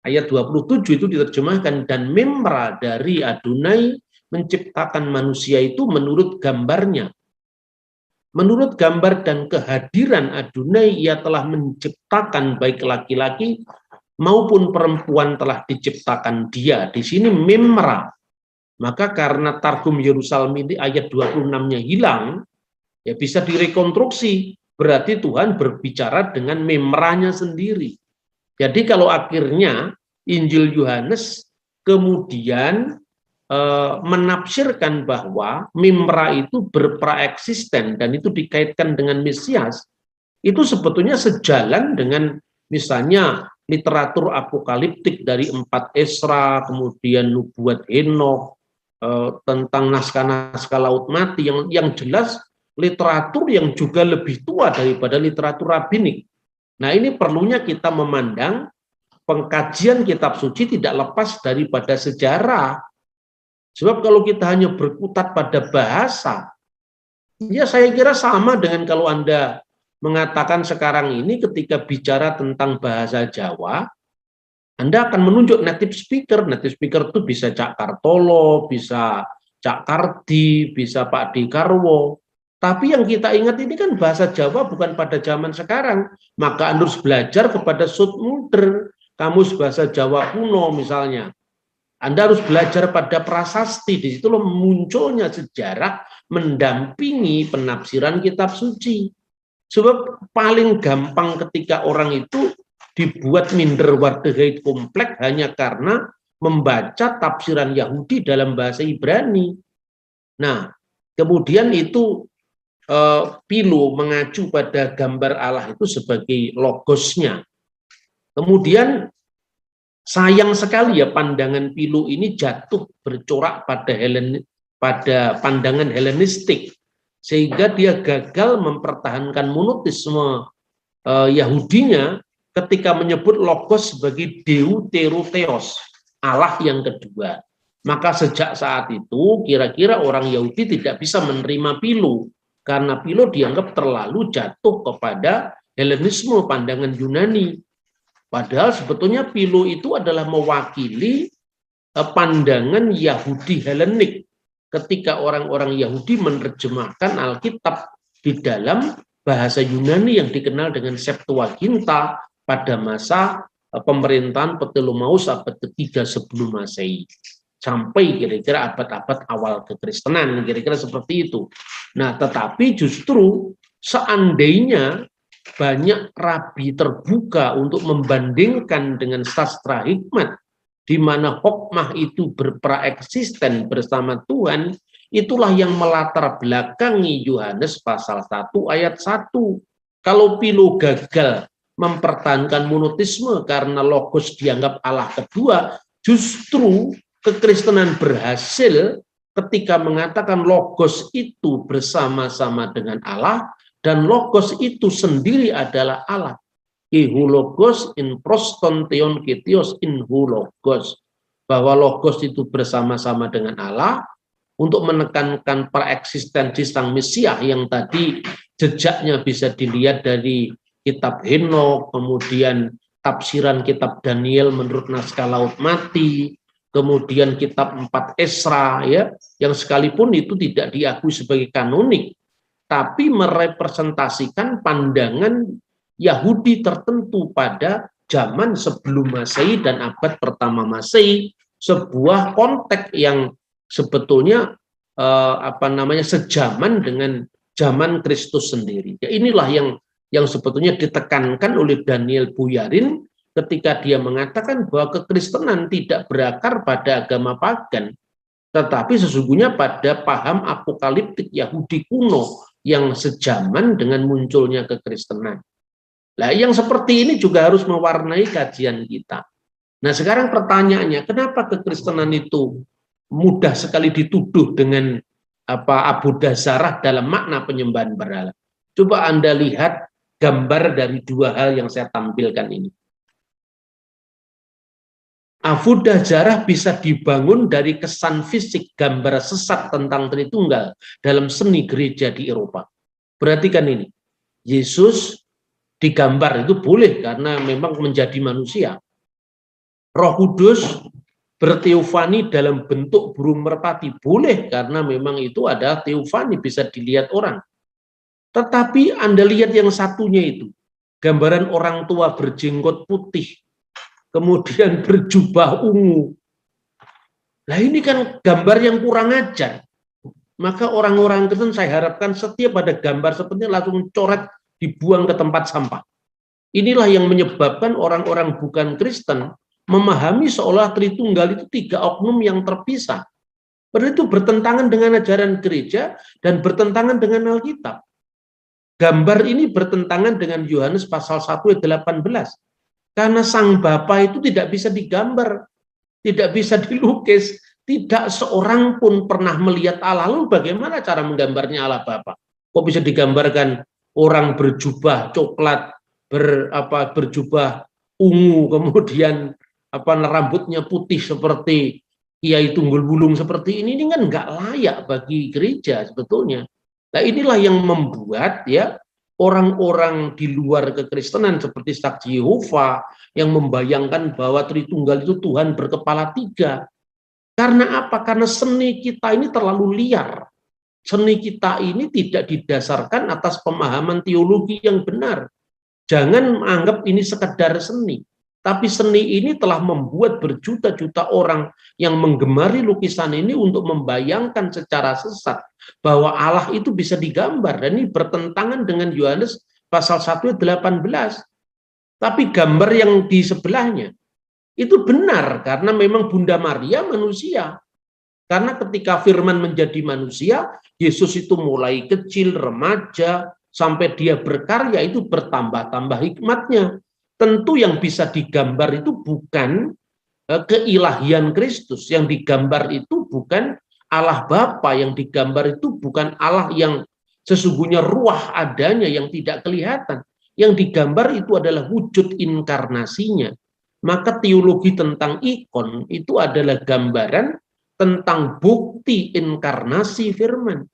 Ayat 27 itu diterjemahkan, dan memra dari Adonai menciptakan manusia itu menurut gambarnya. Menurut gambar dan kehadiran Adonai, ia telah menciptakan baik laki-laki maupun perempuan telah diciptakan dia. Di sini memra. Maka karena Targum Yerusalem ini ayat 26-nya hilang, ya bisa direkonstruksi. Berarti Tuhan berbicara dengan memranya sendiri. Jadi kalau akhirnya Injil Yohanes kemudian menafsirkan bahwa memra itu berpraeksisten dan itu dikaitkan dengan Mesias, itu sebetulnya sejalan dengan misalnya literatur apokaliptik dari 4 Esra, kemudian nubuat Henokh, tentang naskah-naskah Laut Mati, yang jelas literatur yang juga lebih tua daripada literatur rabbinik. Nah, ini perlunya kita memandang pengkajian kitab suci tidak lepas daripada sejarah. Sebab kalau kita hanya berkutat pada bahasa, ya saya kira sama dengan kalau Anda mengatakan sekarang ini ketika bicara tentang bahasa Jawa, Anda akan menunjuk native speaker. Native speaker itu bisa Cak Kartolo, bisa Cak Kardi, bisa Pak Dekarwo. Tapi yang kita ingat ini kan bahasa Jawa bukan pada zaman sekarang. Maka Anda harus belajar kepada Sudmuder, kamus bahasa Jawa kuno misalnya. Anda harus belajar pada prasasti. Di situ munculnya sejarah mendampingi penafsiran kitab suci. Sebab paling gampang ketika orang itu dibuat minder wardegait kompleks hanya karena membaca tafsiran Yahudi dalam bahasa Ibrani. Nah, kemudian itu Philo mengacu pada gambar Allah itu sebagai logosnya. Kemudian sayang sekali ya pandangan Philo ini jatuh bercorak pada pandangan Helenistik, sehingga dia gagal mempertahankan monoteisme Yahudinya ketika menyebut logos sebagai deuterotheos, Allah yang kedua. Maka sejak saat itu kira-kira orang Yahudi tidak bisa menerima Philo, karena Philo dianggap terlalu jatuh kepada Helenisme, pandangan Yunani. Padahal sebetulnya Philo itu adalah mewakili pandangan Yahudi Helenik ketika orang-orang Yahudi menerjemahkan Alkitab di dalam bahasa Yunani yang dikenal dengan Septuaginta pada masa pemerintahan Ptolemeus abad ketiga sebelum Masehi sampai kira-kira abad-abad awal kekristenan, kira-kira seperti itu. Nah, tetapi justru seandainya banyak rabi terbuka untuk membandingkan dengan sastra hikmat, di mana hokmah itu berpraeksisten bersama Tuhan, itulah yang melatar belakangi Yohanes pasal 1 ayat 1. Kalau Philo gagal mempertahankan monoteisme karena logos dianggap Allah kedua, justru kekristenan berhasil ketika mengatakan logos itu bersama-sama dengan Allah, dan logos itu sendiri adalah Allah. Logos in proston theon ketios in logos, bahwa logos itu bersama-sama dengan Allah untuk menekankan praeksistensi sang Mesias yang tadi jejaknya bisa dilihat dari kitab Henokh, kemudian tafsiran kitab Daniel menurut naskah Laut Mati, kemudian kitab 4 Esra, ya, yang sekalipun itu tidak diakui sebagai kanonik, tapi merepresentasikan pandangan Yahudi tertentu pada zaman sebelum Masehi dan abad pertama Masehi, sebuah konteks yang sebetulnya sejaman dengan zaman Kristus sendiri. Ya, inilah yang sebetulnya ditekankan oleh Daniel Boyarin ketika dia mengatakan bahwa kekristenan tidak berakar pada agama pagan, tetapi sesungguhnya pada paham apokaliptik Yahudi kuno yang sejaman dengan munculnya kekristenan. Nah, yang seperti ini juga harus mewarnai kajian kita. Nah, sekarang pertanyaannya, kenapa kekristenan itu mudah sekali dituduh dengan abodazarah dalam makna penyembahan berhala? Coba Anda lihat gambar dari dua hal yang saya tampilkan ini. Abodazarah bisa dibangun dari kesan fisik gambar sesat tentang Tritunggal dalam seni gereja di Eropa. Perhatikan ini, Yesus digambar itu boleh karena memang menjadi manusia. Roh Kudus berteofani dalam bentuk burung merpati, boleh karena memang itu ada teofani, bisa dilihat orang. Tetapi Anda lihat yang satunya itu, gambaran orang tua berjenggot putih, kemudian berjubah ungu. Nah, ini kan gambar yang kurang ajar. Maka orang-orang Kristen saya harapkan setiap ada gambar seperti ini langsung coret, dibuang ke tempat sampah. Inilah yang menyebabkan orang-orang bukan Kristen memahami seolah Tritunggal itu 3 oknum yang terpisah. Padahal itu bertentangan dengan ajaran gereja dan bertentangan dengan Alkitab. Gambar ini bertentangan dengan Yohanes pasal 1 ayat 18. Karena Sang Bapa itu tidak bisa digambar, tidak bisa dilukis, tidak seorang pun pernah melihat Allah. Lalu bagaimana cara menggambarnya Allah Bapa? Kok bisa digambarkan orang berjubah coklat, berjubah ungu, kemudian rambutnya putih seperti Kiai Tunggul Wulung seperti ini kan nggak layak bagi gereja sebetulnya. Nah, inilah yang membuat ya orang-orang di luar kekristenan seperti Saksi Yehova yang membayangkan bahwa Tritunggal itu Tuhan berkepala 3. Karena apa? Karena seni kita ini terlalu liar. Seni kita ini tidak didasarkan atas pemahaman teologi yang benar. Jangan menganggap ini sekedar seni. Tapi seni ini telah membuat berjuta-juta orang yang menggemari lukisan ini untuk membayangkan secara sesat bahwa Allah itu bisa digambar. Dan ini bertentangan dengan Yohanes pasal 1 ayat 18. Tapi gambar yang di sebelahnya itu benar karena memang Bunda Maria manusia. Karena ketika Firman menjadi manusia, Yesus itu mulai kecil, remaja, sampai dia berkarya itu bertambah-tambah hikmatnya. Tentu yang bisa digambar itu bukan keilahian Kristus, yang digambar itu bukan Allah Bapa, yang digambar itu bukan Allah yang sesungguhnya ruah adanya yang tidak kelihatan. Yang digambar itu adalah wujud inkarnasinya. Maka teologi tentang ikon itu adalah gambaran tentang bukti inkarnasi firman.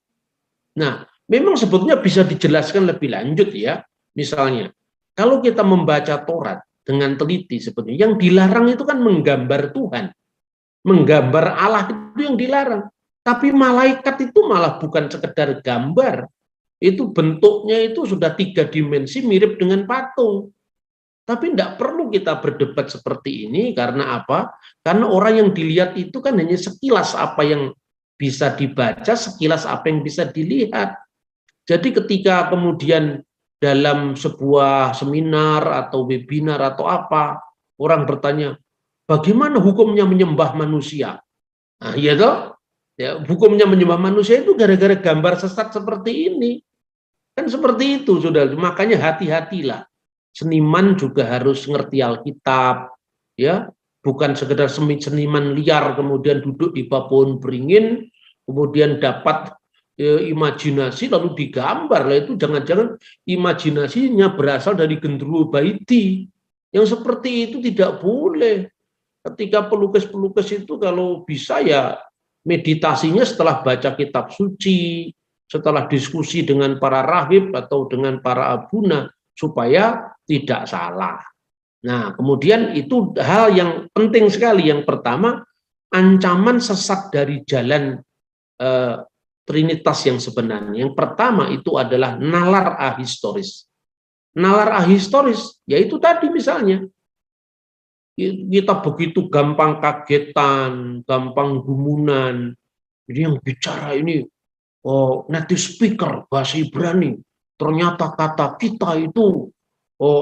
Nah, memang sebetulnya bisa dijelaskan lebih lanjut ya. Misalnya, kalau kita membaca Taurat dengan teliti sebetulnya, yang dilarang itu kan menggambar Tuhan. Menggambar Allah itu yang dilarang. Tapi malaikat itu malah bukan sekedar gambar. Itu bentuknya itu sudah 3 dimensi mirip dengan patung. Tapi tidak perlu kita berdebat seperti ini, karena apa? Karena orang yang dilihat itu kan hanya sekilas apa yang bisa dibaca, sekilas apa yang bisa dilihat. Jadi ketika kemudian dalam sebuah seminar atau webinar atau apa, orang bertanya, bagaimana hukumnya menyembah manusia? Nah, iya toh? Ya, hukumnya menyembah manusia itu gara-gara gambar sesat seperti ini. Kan seperti itu, sudah. Makanya hati-hatilah. Seniman juga harus ngerti Alkitab, ya, bukan sekedar seniman liar kemudian duduk di bawah pohon beringin, kemudian dapat imajinasi lalu digambar. Lah itu jangan-jangan imajinasinya berasal dari Gendruwo Baiti. Yang seperti itu tidak boleh. Ketika pelukis-pelukis itu kalau bisa ya meditasinya setelah baca kitab suci, setelah diskusi dengan para rahib atau dengan para abuna, supaya tidak salah. Nah, kemudian itu hal yang penting sekali. Yang pertama, ancaman sesat dari jalan Trinitas yang sebenarnya. Yang pertama itu adalah nalar ahistoris. Nalar ahistoris, yaitu tadi misalnya, kita begitu gampang kagetan, gampang gumunan. Jadi yang bicara ini, native speaker, bahasa Ibrani. Ternyata kata kita itu,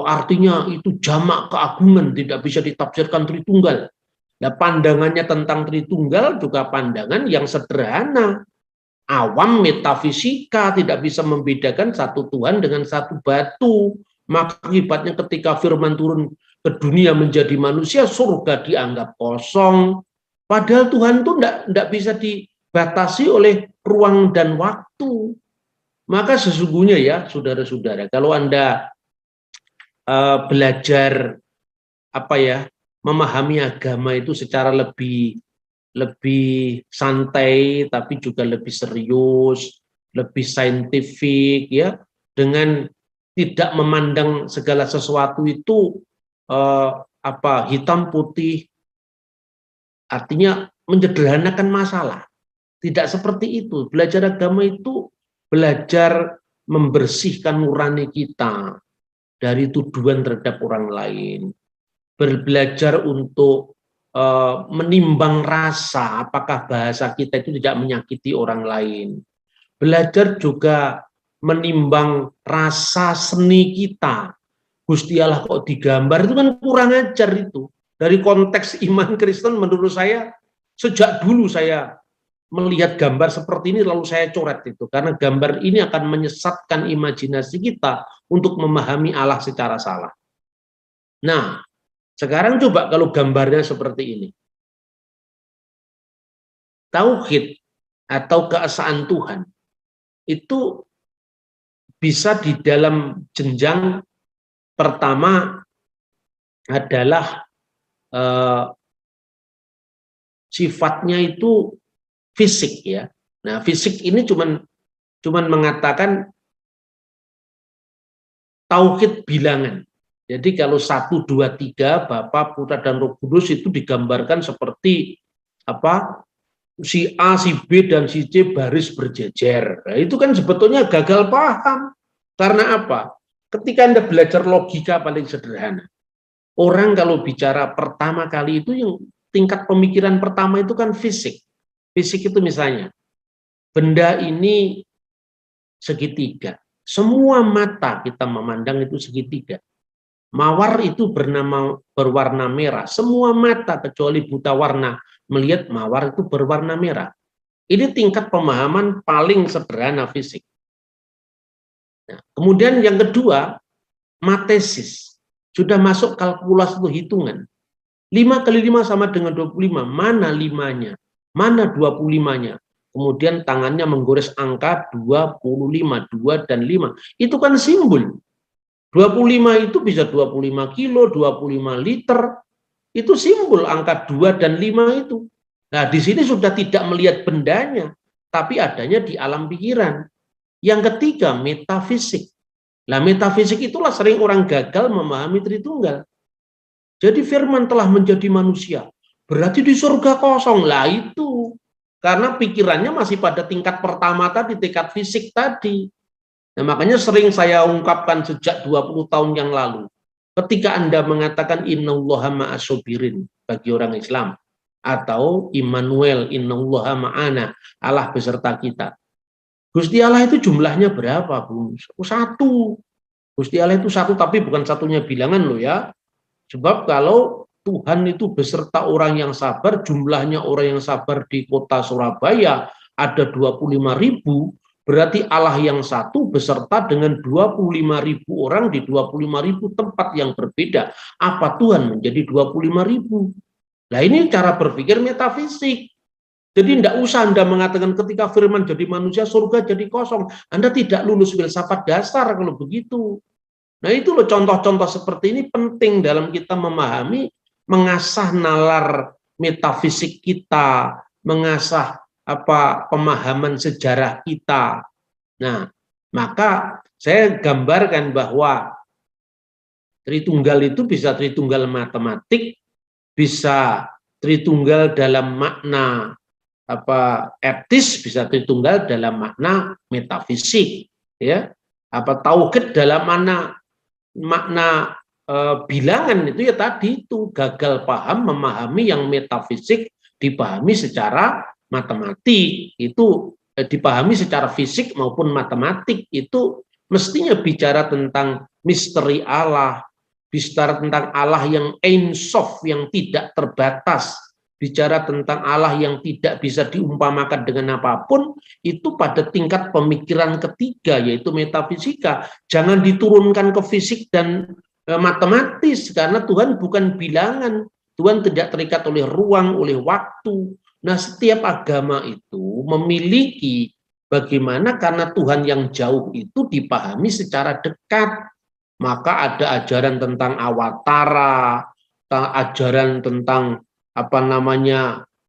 artinya itu jamak keagungan, tidak bisa ditafsirkan Tritunggal. Nah, pandangannya tentang Tritunggal juga pandangan yang sederhana. Awam metafisika, tidak bisa membedakan satu Tuhan dengan satu batu. Maka akibatnya ketika firman turun ke dunia menjadi manusia, surga dianggap kosong. Padahal Tuhan itu tidak bisa dibatasi oleh ruang dan waktu. Maka sesungguhnya ya, saudara-saudara, kalau Anda belajar memahami agama itu secara lebih santai, tapi juga lebih serius, lebih saintifik, ya, dengan tidak memandang segala sesuatu itu hitam putih, artinya menyederhanakan masalah. Tidak seperti itu. Belajar agama itu belajar membersihkan nurani kita dari tuduhan terhadap orang lain. Belajar untuk menimbang rasa, apakah bahasa kita itu tidak menyakiti orang lain. Belajar juga menimbang rasa seni kita. Gusti Allah kok digambar, itu kan kurang ajar itu. Dari konteks iman Kristen menurut saya, sejak dulu saya melihat gambar seperti ini lalu saya coret itu. Karena gambar ini akan menyesatkan imajinasi kita untuk memahami Allah secara salah. Nah, sekarang coba kalau gambarnya seperti ini. Tauhid atau keesaan Tuhan itu bisa di dalam jenjang pertama adalah sifatnya itu fisik, ya. Nah, fisik ini cuman mengatakan tauhid bilangan. Jadi kalau 1, 2, 3 Bapa, Putra dan Roh Kudus itu digambarkan seperti si A, si B dan si C baris berjejer. Nah, itu kan sebetulnya gagal paham. Karena apa? Ketika Anda belajar logika paling sederhana, orang kalau bicara pertama kali itu yang tingkat pemikiran pertama itu kan fisik. Fisik itu misalnya, benda ini segitiga. Semua mata kita memandang itu segitiga. Mawar itu berwarna merah. Semua mata kecuali buta warna melihat mawar itu berwarna merah. Ini tingkat pemahaman paling sederhana fisik. Nah, kemudian yang kedua, matesis. Sudah masuk kalkulasi itu hitungan. 5 kali 5 sama dengan 25. Mana 5-nya? Mana 25-nya? Kemudian tangannya menggores angka 25, 2 dan 5. Itu kan simbol. 25 itu bisa 25 kilo, 25 liter. Itu simbol angka 2 dan 5 itu. Nah, di sini sudah tidak melihat bendanya, tapi adanya di alam pikiran. Yang ketiga, metafisik. Nah, metafisik itulah sering orang gagal memahami Tritunggal. Jadi firman telah menjadi manusia. Berarti di surga kosong. Lah itu. Karena pikirannya masih pada tingkat pertama tadi, tingkat fisik tadi. Nah, makanya sering saya ungkapkan sejak 20 tahun yang lalu. Ketika Anda mengatakan innallaha ma'as-sabirin bagi orang Islam, atau Immanuel, innallaha ma'ana, Allah beserta kita. Gusti Allah itu jumlahnya berapa, Bung? 1. Gusti Allah itu 1, tapi bukan satunya bilangan loh ya. Sebab kalau Tuhan itu beserta orang yang sabar, jumlahnya orang yang sabar di kota Surabaya ada 25.000, berarti Allah yang 1 beserta dengan 25.000 orang di 25.000 tempat yang berbeda. Apa Tuhan menjadi 25.000? Nah, ini cara berpikir metafisik. Jadi tidak usah Anda mengatakan ketika firman jadi manusia, surga jadi kosong. Anda tidak lulus filsafat dasar kalau begitu. Nah, itu loh contoh-contoh seperti ini penting dalam kita memahami, mengasah nalar metafisik kita, mengasah pemahaman sejarah kita. Nah, maka saya gambarkan bahwa Tritunggal itu bisa Tritunggal matematik, bisa Tritunggal dalam makna etis, bisa Tritunggal dalam makna metafisik, ya. Tauhid dalam makna bilangan itu ya tadi itu gagal paham memahami yang metafisik dipahami secara matematik, itu dipahami secara fisik maupun matematik, itu mestinya bicara tentang misteri Allah, bicara tentang Allah yang Ein Sof, yang tidak terbatas, bicara tentang Allah yang tidak bisa diumpamakan dengan apapun, itu pada tingkat pemikiran ketiga, yaitu metafisika. Jangan diturunkan ke fisik dan matematis, karena Tuhan bukan bilangan, Tuhan tidak terikat oleh ruang, oleh waktu. Nah, setiap agama itu memiliki bagaimana, karena Tuhan yang jauh itu dipahami secara dekat, maka ada ajaran tentang awatara, ajaran tentang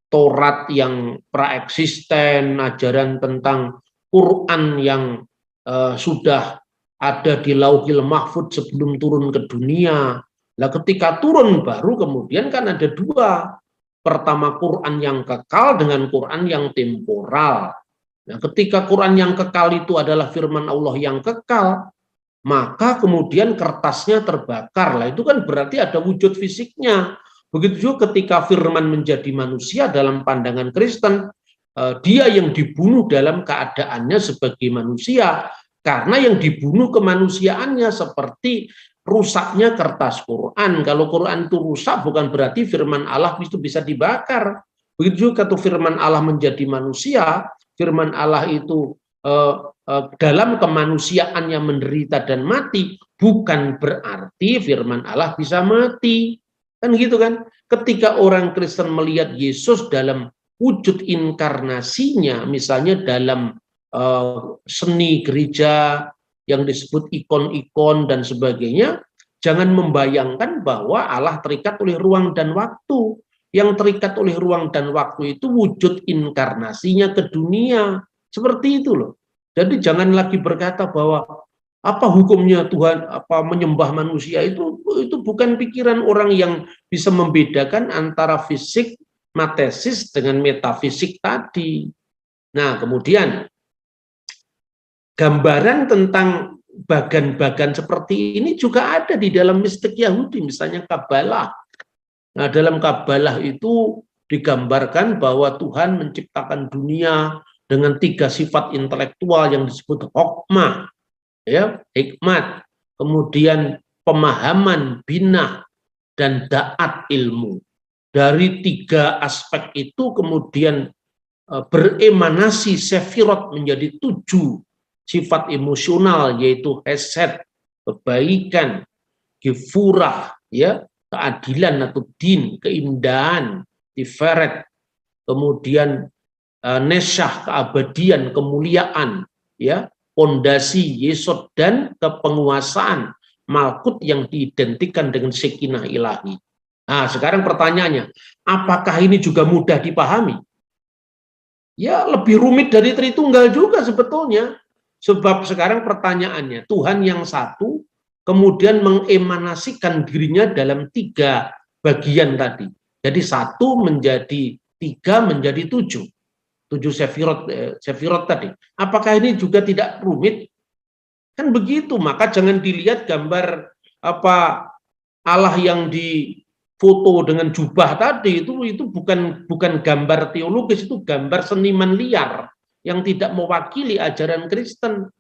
Taurat yang praeksisten, ajaran tentang Quran yang sudah ada di Lauhil Mahfudz sebelum turun ke dunia. Nah, ketika turun baru kemudian kan ada dua. Pertama Quran yang kekal dengan Quran yang temporal. Nah, ketika Quran yang kekal itu adalah firman Allah yang kekal, maka kemudian kertasnya terbakar. Lah itu kan berarti ada wujud fisiknya. Begitu juga ketika firman menjadi manusia dalam pandangan Kristen, dia yang dibunuh dalam keadaannya sebagai manusia, karena yang dibunuh kemanusiaannya, seperti rusaknya kertas Quran. Kalau Quran itu rusak bukan berarti firman Allah itu bisa dibakar. Begitu juga ketika firman Allah menjadi manusia, firman Allah itu dalam kemanusiaannya menderita dan mati, bukan berarti firman Allah bisa mati. Kan gitu kan? Ketika orang Kristen melihat Yesus dalam wujud inkarnasinya, misalnya dalam seni gereja yang disebut ikon-ikon dan sebagainya, jangan membayangkan bahwa Allah terikat oleh ruang dan waktu. Yang terikat oleh ruang dan waktu itu wujud inkarnasinya ke dunia. Seperti itu loh. Jadi jangan lagi berkata bahwa apa hukumnya Tuhan, menyembah manusia, itu bukan pikiran orang yang bisa membedakan antara fisik, matesis dengan metafisik tadi. Nah, kemudian gambaran tentang bagan-bagan seperti ini juga ada di dalam mistik Yahudi, misalnya Kabalah. Nah, dalam Kabalah itu digambarkan bahwa Tuhan menciptakan dunia dengan 3 sifat intelektual yang disebut hokmah, ya, hikmat, kemudian pemahaman, binah, dan da'at, ilmu. Dari 3 aspek itu kemudian beremanasi sefirot menjadi 7 sifat emosional, yaitu hesed, kebaikan, gifurah, ya, keadilan atau din, keindahan, tiferet, kemudian nesyah, keabadian, kemuliaan, ya, pondasi, yesod, dan kepenguasaan, malkut yang diidentikan dengan sekinah ilahi. Nah, sekarang pertanyaannya, apakah ini juga mudah dipahami? Ya, lebih rumit dari Tritunggal juga sebetulnya. Sebab sekarang pertanyaannya, Tuhan yang satu kemudian mengemanasikan dirinya dalam 3 bagian tadi. Jadi 1 menjadi 3 menjadi 7. 7 sefirot tadi. Apakah ini juga tidak rumit? Kan begitu. Maka jangan dilihat gambar Allah yang difoto dengan jubah tadi, itu bukan gambar teologis, itu gambar seniman liar yang tidak mewakili ajaran Kristen.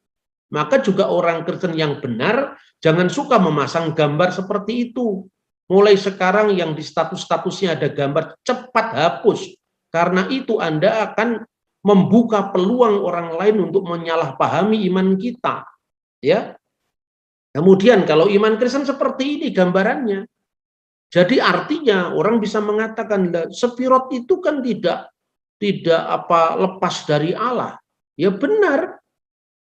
Maka juga orang Kristen yang benar jangan suka memasang gambar seperti itu. Mulai sekarang yang di status-statusnya ada gambar, cepat hapus. Karena itu Anda akan membuka peluang orang lain untuk menyalahpahami iman kita. Ya. Kemudian kalau iman Kristen seperti ini gambarannya. Jadi artinya orang bisa mengatakan sefirot itu kan tidak lepas dari Allah. Ya benar.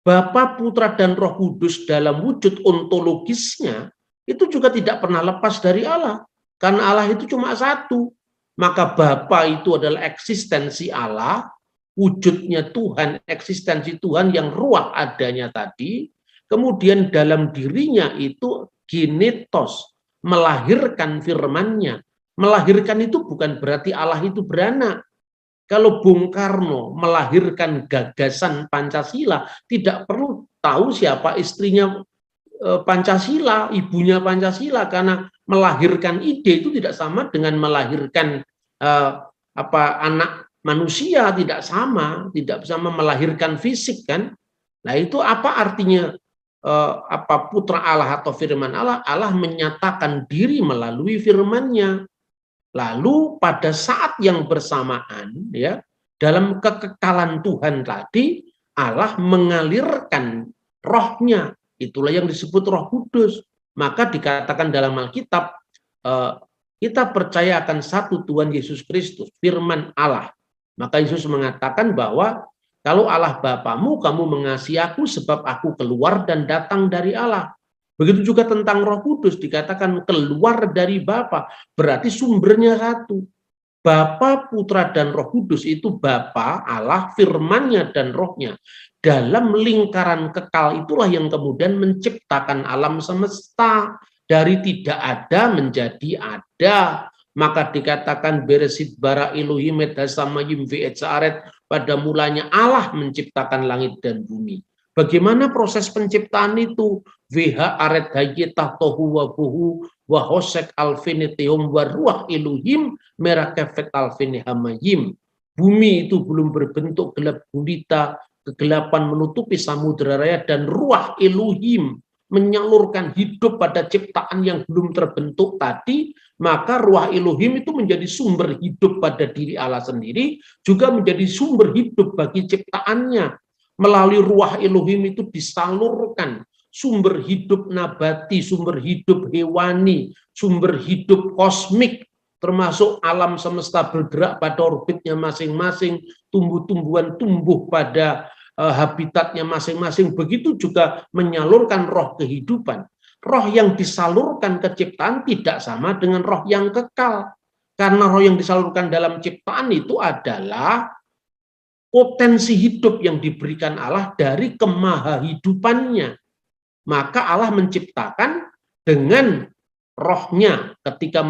Bapa, Putra, dan Roh Kudus dalam wujud ontologisnya itu juga tidak pernah lepas dari Allah. Karena Allah itu cuma satu. Maka Bapa itu adalah eksistensi Allah, wujudnya Tuhan, eksistensi Tuhan yang ruah adanya tadi. Kemudian dalam dirinya itu genetos, melahirkan firman-Nya. Melahirkan itu bukan berarti Allah itu beranak. Kalau Bung Karno melahirkan gagasan Pancasila, tidak perlu tahu siapa istrinya Pancasila, ibunya Pancasila, karena melahirkan ide itu tidak sama dengan melahirkan anak manusia, tidak sama melahirkan fisik kan. Nah itu apa artinya putra Allah atau firman Allah? Allah menyatakan diri melalui firman-Nya. Lalu pada saat yang bersamaan, ya, dalam kekekalan Tuhan tadi, Allah mengalirkan roh-Nya. Itulah yang disebut Roh Kudus. Maka dikatakan dalam Alkitab, kita percaya akan satu Tuhan Yesus Kristus, firman Allah. Maka Yesus mengatakan bahwa kalau Allah Bapamu, kamu mengasihi aku sebab aku keluar dan datang dari Allah. Begitu juga tentang Roh Kudus, dikatakan keluar dari Bapa, berarti sumbernya satu. Bapa, Putra, dan Roh Kudus itu Bapa, Allah, firman-Nya dan Roh-Nya. Dalam lingkaran kekal itulah yang kemudian menciptakan alam semesta. Dari tidak ada menjadi ada. Maka dikatakan Beresit bara Elohim et hasamayim ve'et sa'aret, pada mulanya Allah menciptakan langit dan bumi. Bagaimana proses penciptaan itu? Veha aret hayyetah tohu wa buhu wa hosek alfinitihum wa ruah Elohim merah kefet alfinihamayim. Bumi itu belum berbentuk, gelap gulita, kegelapan menutupi samudera raya, dan ruah Elohim menyalurkan hidup pada ciptaan yang belum terbentuk tadi. Maka ruah Elohim itu menjadi sumber hidup pada diri Allah sendiri, juga menjadi sumber hidup bagi ciptaannya. Melalui ruah Elohim itu disalurkan sumber hidup nabati, sumber hidup hewani, sumber hidup kosmik, termasuk alam semesta bergerak pada orbitnya masing-masing, tumbuh-tumbuhan tumbuh pada habitatnya masing-masing. Begitu juga menyalurkan roh kehidupan. Roh yang disalurkan ke ciptaan tidak sama dengan roh yang kekal. Karena roh yang disalurkan dalam ciptaan itu adalah potensi hidup yang diberikan Allah dari kemahahidupannya. Maka Allah menciptakan dengan roh-Nya ketika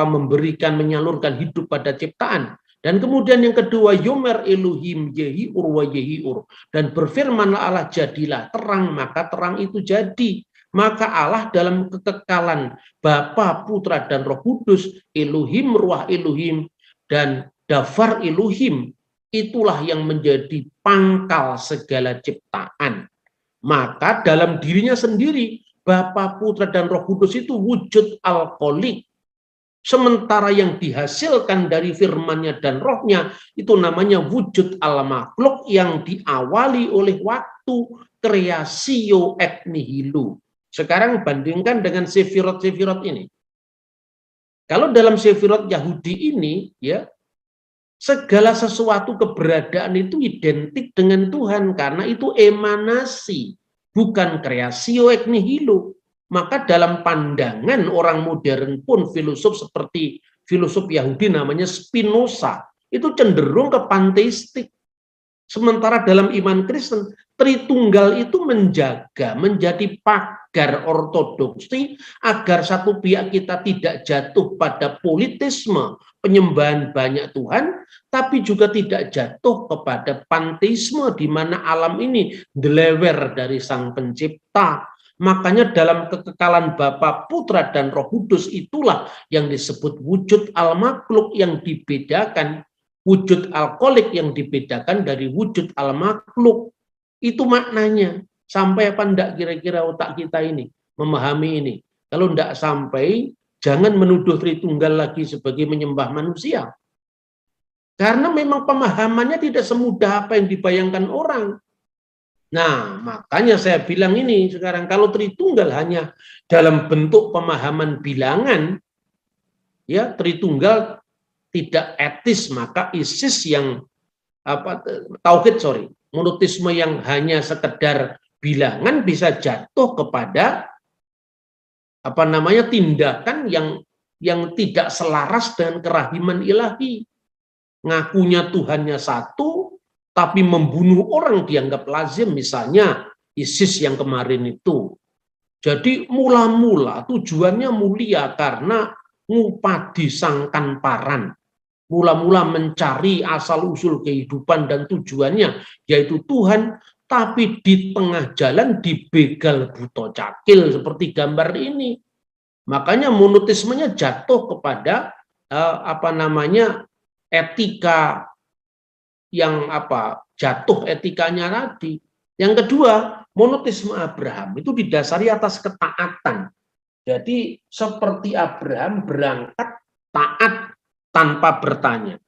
memberikan, menyalurkan hidup pada ciptaan. Dan kemudian yang kedua, Yomer Elohim Yehi Ur wa Yehi Ur. Dan berfirmanlah Allah, jadilah terang, maka terang itu jadi. Maka Allah dalam kekekalan Bapa, Putra, dan Roh Kudus, Elohim, Ruah Elohim, dan Dafar Elohim, itulah yang menjadi pangkal segala ciptaan. Maka dalam dirinya sendiri, Bapa, Putra, dan Roh Kudus itu wujud alkoholik. Sementara yang dihasilkan dari firman-Nya dan Roh-Nya itu namanya wujud al-makhluk yang diawali oleh waktu kreasio et nihilo. Sekarang bandingkan dengan sefirot-sefirot ini. Kalau dalam sefirot Yahudi ini, ya, segala sesuatu keberadaan itu identik dengan Tuhan karena itu emanasi, bukan kreasio et nihilo. Maka dalam pandangan orang modern pun filosof seperti filosof Yahudi namanya Spinoza itu cenderung ke panteistik. Sementara dalam iman Kristen, Tritunggal itu menjadi pagar ortodoksi agar satu pihak kita tidak jatuh pada politisme, penyembahan banyak Tuhan, tapi juga tidak jatuh kepada panteisme di mana alam ini delewer dari Sang Pencipta. Makanya dalam kekekalan Bapa, Putra, dan Roh Kudus itulah yang disebut wujud al-makhluk yang dibedakan, wujud alkoholik yang dibedakan dari wujud al-makhluk. Itu maknanya. Sampai apa enggak kira-kira otak kita ini memahami ini? Kalau enggak sampai, jangan menuduh Tritunggal lagi sebagai menyembah manusia. Karena memang pemahamannya tidak semudah apa yang dibayangkan orang. Nah, makanya saya bilang ini sekarang, kalau Tritunggal hanya dalam bentuk pemahaman bilangan, ya Tritunggal tidak etis, maka ISIS yang tauhid, monoteisme yang hanya sekedar bilangan bisa jatuh kepada tindakan yang tidak selaras dengan kerahiman ilahi. Ngakunya Tuhannya satu, tapi membunuh orang dianggap lazim, misalnya ISIS yang kemarin itu. Jadi mula-mula tujuannya mulia karena ngupadi sangkan paran. Mula-mula mencari asal-usul kehidupan dan tujuannya, yaitu Tuhan, tapi di tengah jalan dibegal buto cakil seperti gambar ini. Makanya monoteismenya jatuh kepada etika yang jatuh etikanya tadi. Yang kedua, monoteisme Abraham itu didasari atas ketaatan. Jadi seperti Abraham berangkat taat tanpa bertanya.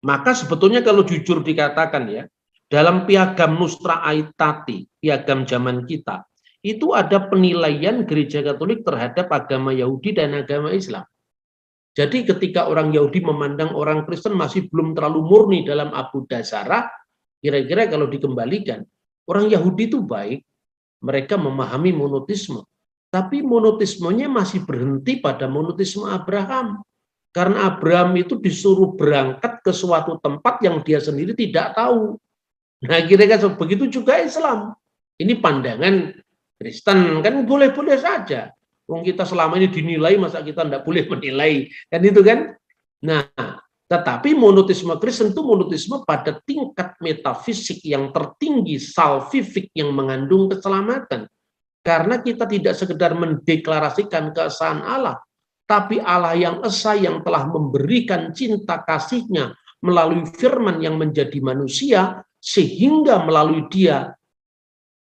Maka sebetulnya kalau jujur dikatakan ya, dalam piagam Nusra Aitati, piagam zaman kita, itu ada penilaian gereja Katolik terhadap agama Yahudi dan agama Islam. Jadi ketika orang Yahudi memandang orang Kristen masih belum terlalu murni dalam Abu Dasarah, kira-kira kalau dikembalikan, orang Yahudi itu baik, mereka memahami monoteisme. Tapi monoteismenya masih berhenti pada monoteisme Abraham. Karena Abraham itu disuruh berangkat ke suatu tempat yang dia sendiri tidak tahu. Nah, kira-kira begitu juga Islam. Ini pandangan Kristen, kan boleh-boleh saja. Wong kita selama ini dinilai, masa kita tidak boleh menilai, kan itu kan? Nah, tetapi monoteisme Kristen itu monoteisme pada tingkat metafisik yang tertinggi, salvific yang mengandung keselamatan. Karena kita tidak sekedar mendeklarasikan keesaan Allah, tapi Allah yang esa yang telah memberikan cinta kasih-Nya melalui firman yang menjadi manusia, sehingga melalui Dia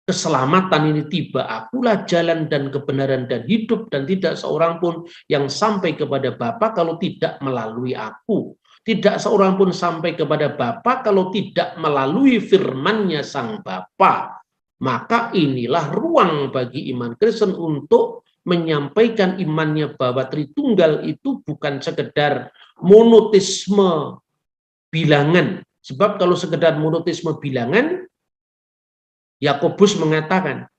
keselamatan ini tiba. Akulah jalan dan kebenaran dan hidup, dan tidak seorang pun yang sampai kepada Bapa kalau tidak melalui aku. Tidak seorang pun sampai kepada Bapa kalau tidak melalui firman-Nya Sang Bapa. Maka inilah ruang bagi iman Kristen untuk menyampaikan imannya bahwa Tritunggal itu bukan sekedar monoteisme bilangan. Sebab kalau sekedar monoteisme bilangan, Yakobus mengatakan,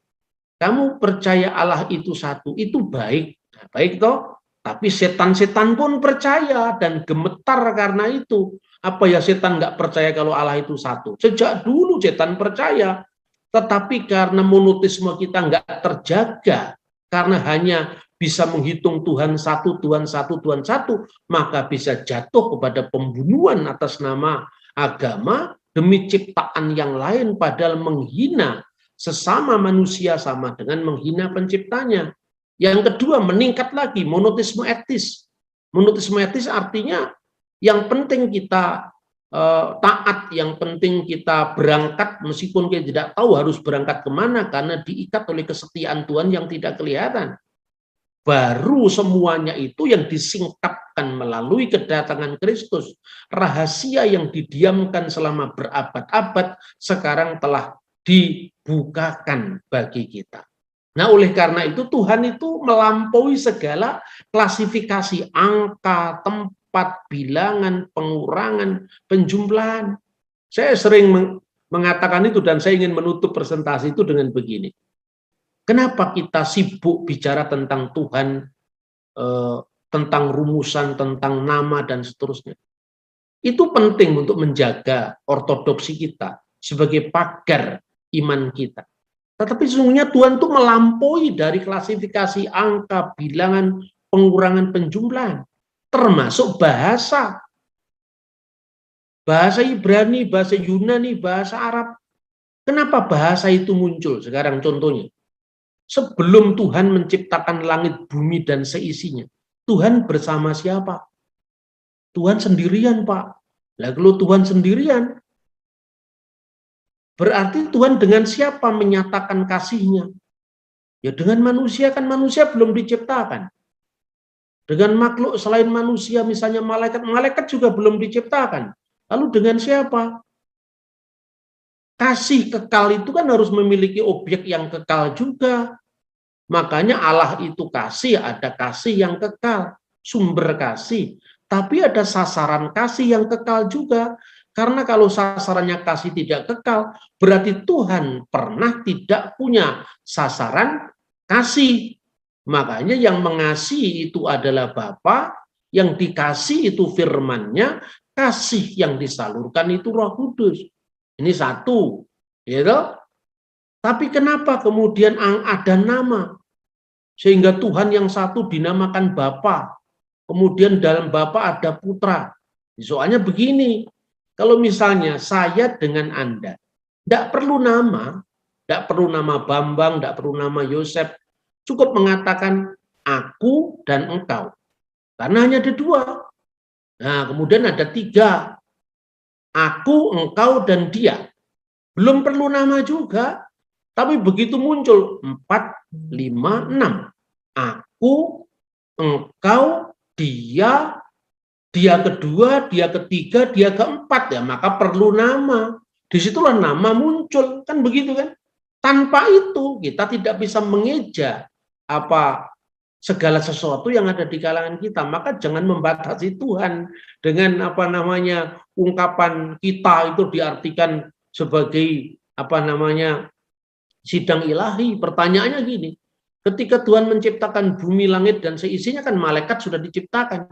kamu percaya Allah itu satu, itu baik. Nah, baik toh, tapi setan-setan pun percaya dan gemetar karena itu. Apa ya setan nggak percaya kalau Allah itu satu? Sejak dulu setan percaya. Tetapi karena monoteisme kita nggak terjaga, karena hanya bisa menghitung Tuhan satu, Tuhan satu, Tuhan satu, maka bisa jatuh kepada pembunuhan atas nama agama, demi ciptaan yang lain, padahal menghina sesama manusia sama dengan menghina penciptanya. Yang kedua, meningkat lagi monoteisme etis. Monoteisme etis artinya yang penting kita taat, yang penting kita berangkat meskipun kita tidak tahu harus berangkat kemana karena diikat oleh kesetiaan Tuhan yang tidak kelihatan. Baru semuanya itu yang disingkapkan melalui kedatangan Kristus. Rahasia yang didiamkan selama berabad-abad sekarang telah dibukakan bagi kita. Nah, oleh karena itu Tuhan itu melampaui segala klasifikasi angka, tempat, bilangan, pengurangan, penjumlahan. Saya sering mengatakan itu dan saya ingin menutup presentasi itu dengan begini. Kenapa kita sibuk bicara tentang Tuhan, tentang rumusan, tentang nama, dan seterusnya? Itu penting untuk menjaga ortodoksi kita sebagai pagar iman kita. Tetapi sesungguhnya Tuhan itu melampaui dari klasifikasi angka, bilangan, pengurangan, penjumlahan. Termasuk bahasa. Bahasa Ibrani, bahasa Yunani, bahasa Arab. Kenapa bahasa itu muncul? Sekarang contohnya. Sebelum Tuhan menciptakan langit, bumi, dan seisinya, Tuhan bersama siapa? Tuhan sendirian, Pak. Lah kalau Tuhan sendirian, berarti Tuhan dengan siapa menyatakan kasih-Nya? Ya dengan manusia, kan manusia belum diciptakan. Dengan makhluk selain manusia, misalnya malaikat, malaikat juga belum diciptakan. Lalu dengan siapa? Kasih kekal itu kan harus memiliki objek yang kekal juga. Makanya Allah itu kasih, ada kasih yang kekal, sumber kasih. Tapi ada sasaran kasih yang kekal juga. Karena kalau sasarannya kasih tidak kekal, berarti Tuhan pernah tidak punya sasaran kasih. Makanya yang mengasihi itu adalah Bapa, yang dikasih itu firman-Nya, kasih yang disalurkan itu Roh Kudus. Ini satu, gitu. Tapi kenapa kemudian ada nama? Sehingga Tuhan yang satu dinamakan Bapa. Kemudian dalam Bapa ada Putra. Soalnya begini, kalau misalnya saya dengan Anda, tidak perlu nama Bambang, tidak perlu nama Yosef, cukup mengatakan aku dan engkau. Karena hanya ada dua. Nah, kemudian ada tiga. Aku, engkau, dan dia. Belum perlu nama juga. Tapi begitu muncul 4, 5, 6. Aku, engkau, dia kedua, dia ketiga, dia keempat. Ya, maka perlu nama. Disitulah nama muncul. Kan begitu kan? Tanpa itu kita tidak bisa mengeja segala sesuatu yang ada di kalangan kita. Maka jangan membatasi Tuhan dengan ungkapan kita itu diartikan sebagai sidang ilahi. Pertanyaannya gini, ketika Tuhan menciptakan bumi, langit, dan seisinya kan malaikat sudah diciptakan.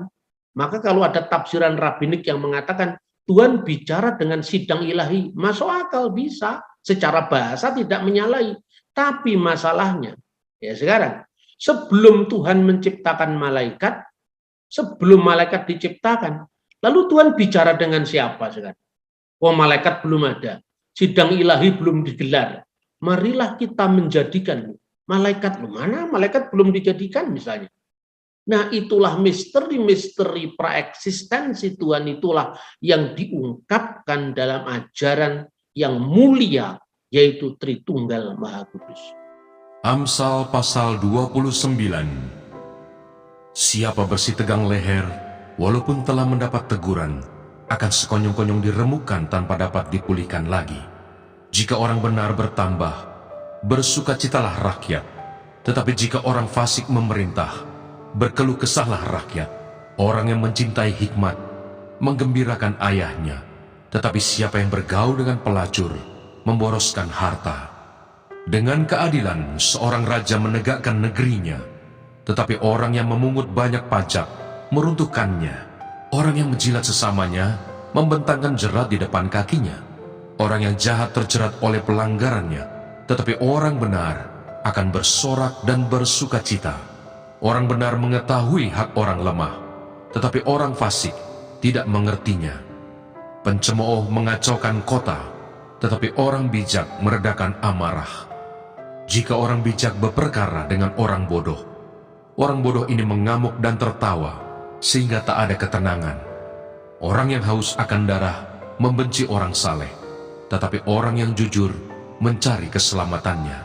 Maka kalau ada tafsiran rabbinik yang mengatakan Tuhan bicara dengan sidang ilahi, masuk akal, bisa. Secara bahasa tidak menyalahi. Tapi masalahnya, ya sekarang, sebelum Tuhan menciptakan malaikat, sebelum malaikat diciptakan, lalu Tuhan bicara dengan siapa sekarang? Oh, malaikat belum ada. Sidang ilahi belum digelar. Marilah kita menjadikan malaikat. Mana malaikat belum dijadikan misalnya. Nah, itulah misteri-misteri praeksistensi Tuhan, itulah yang diungkapkan dalam ajaran yang mulia, yaitu Tritunggal Maha Kudus. Amsal pasal 29. Siapa bersih tegang leher, walaupun telah mendapat teguran, akan sekonyong-konyong diremukkan tanpa dapat dipulihkan lagi. Jika orang benar bertambah, bersukacitalah rakyat. Tetapi jika orang fasik memerintah, berkeluh kesahlah rakyat. Orang yang mencintai hikmat, menggembirakan ayahnya. Tetapi siapa yang bergaul dengan pelacur, memboroskan harta. Dengan keadilan, seorang raja menegakkan negerinya. Tetapi orang yang memungut banyak pajak, meruntuhkannya. Orang yang menjilat sesamanya, membentangkan jerat di depan kakinya. Orang yang jahat terjerat oleh pelanggarannya. Tetapi orang benar akan bersorak dan bersukacita. Orang benar mengetahui hak orang lemah, tetapi orang fasik tidak mengertinya. Pencemooh mengacaukan kota, tetapi orang bijak meredakan amarah. Jika orang bijak berperkara dengan orang bodoh ini mengamuk dan tertawa, sehingga tak ada ketenangan. Orang yang haus akan darah membenci orang saleh, tetapi orang yang jujur mencari keselamatannya.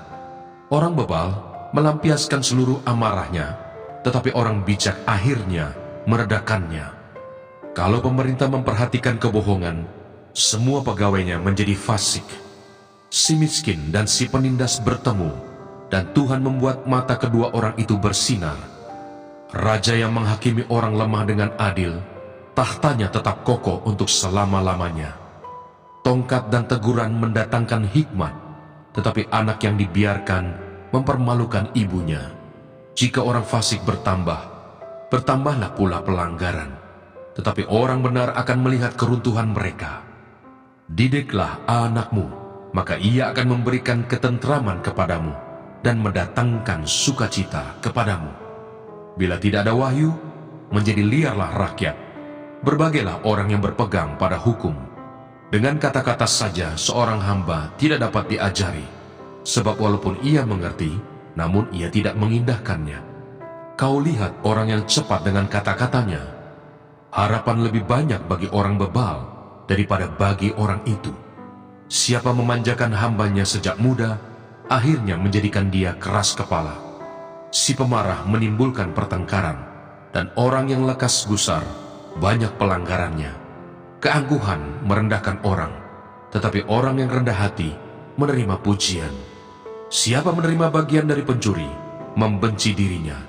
Orang bebal melampiaskan seluruh amarahnya, tetapi orang bijak akhirnya meredakannya. Kalau pemerintah memperhatikan kebohongan, semua pegawainya menjadi fasik. Si miskin dan si penindas bertemu, dan Tuhan membuat mata kedua orang itu bersinar. Raja yang menghakimi orang lemah dengan adil, tahtanya tetap kokoh untuk selama-lamanya. Tongkat dan teguran mendatangkan hikmat, tetapi anak yang dibiarkan mempermalukan ibunya. Jika orang fasik bertambah, bertambahlah pula pelanggaran. Tetapi orang benar akan melihat keruntuhan mereka. Didiklah anakmu, maka ia akan memberikan ketentraman kepadamu dan mendatangkan sukacita kepadamu. Bila tidak ada wahyu, menjadi liarlah rakyat. Berbagailah orang yang berpegang pada hukum. Dengan kata-kata saja seorang hamba tidak dapat diajari, sebab walaupun ia mengerti, namun ia tidak mengindahkannya. Kau lihat orang yang cepat dengan kata-katanya. Harapan lebih banyak bagi orang bebal daripada bagi orang itu. Siapa memanjakan hambanya sejak muda, akhirnya menjadikan dia keras kepala. Si pemarah menimbulkan pertengkaran, dan orang yang lekas gusar banyak pelanggarannya. Keangkuhan merendahkan orang, tetapi orang yang rendah hati menerima pujian. Siapa menerima bagian dari pencuri, membenci dirinya.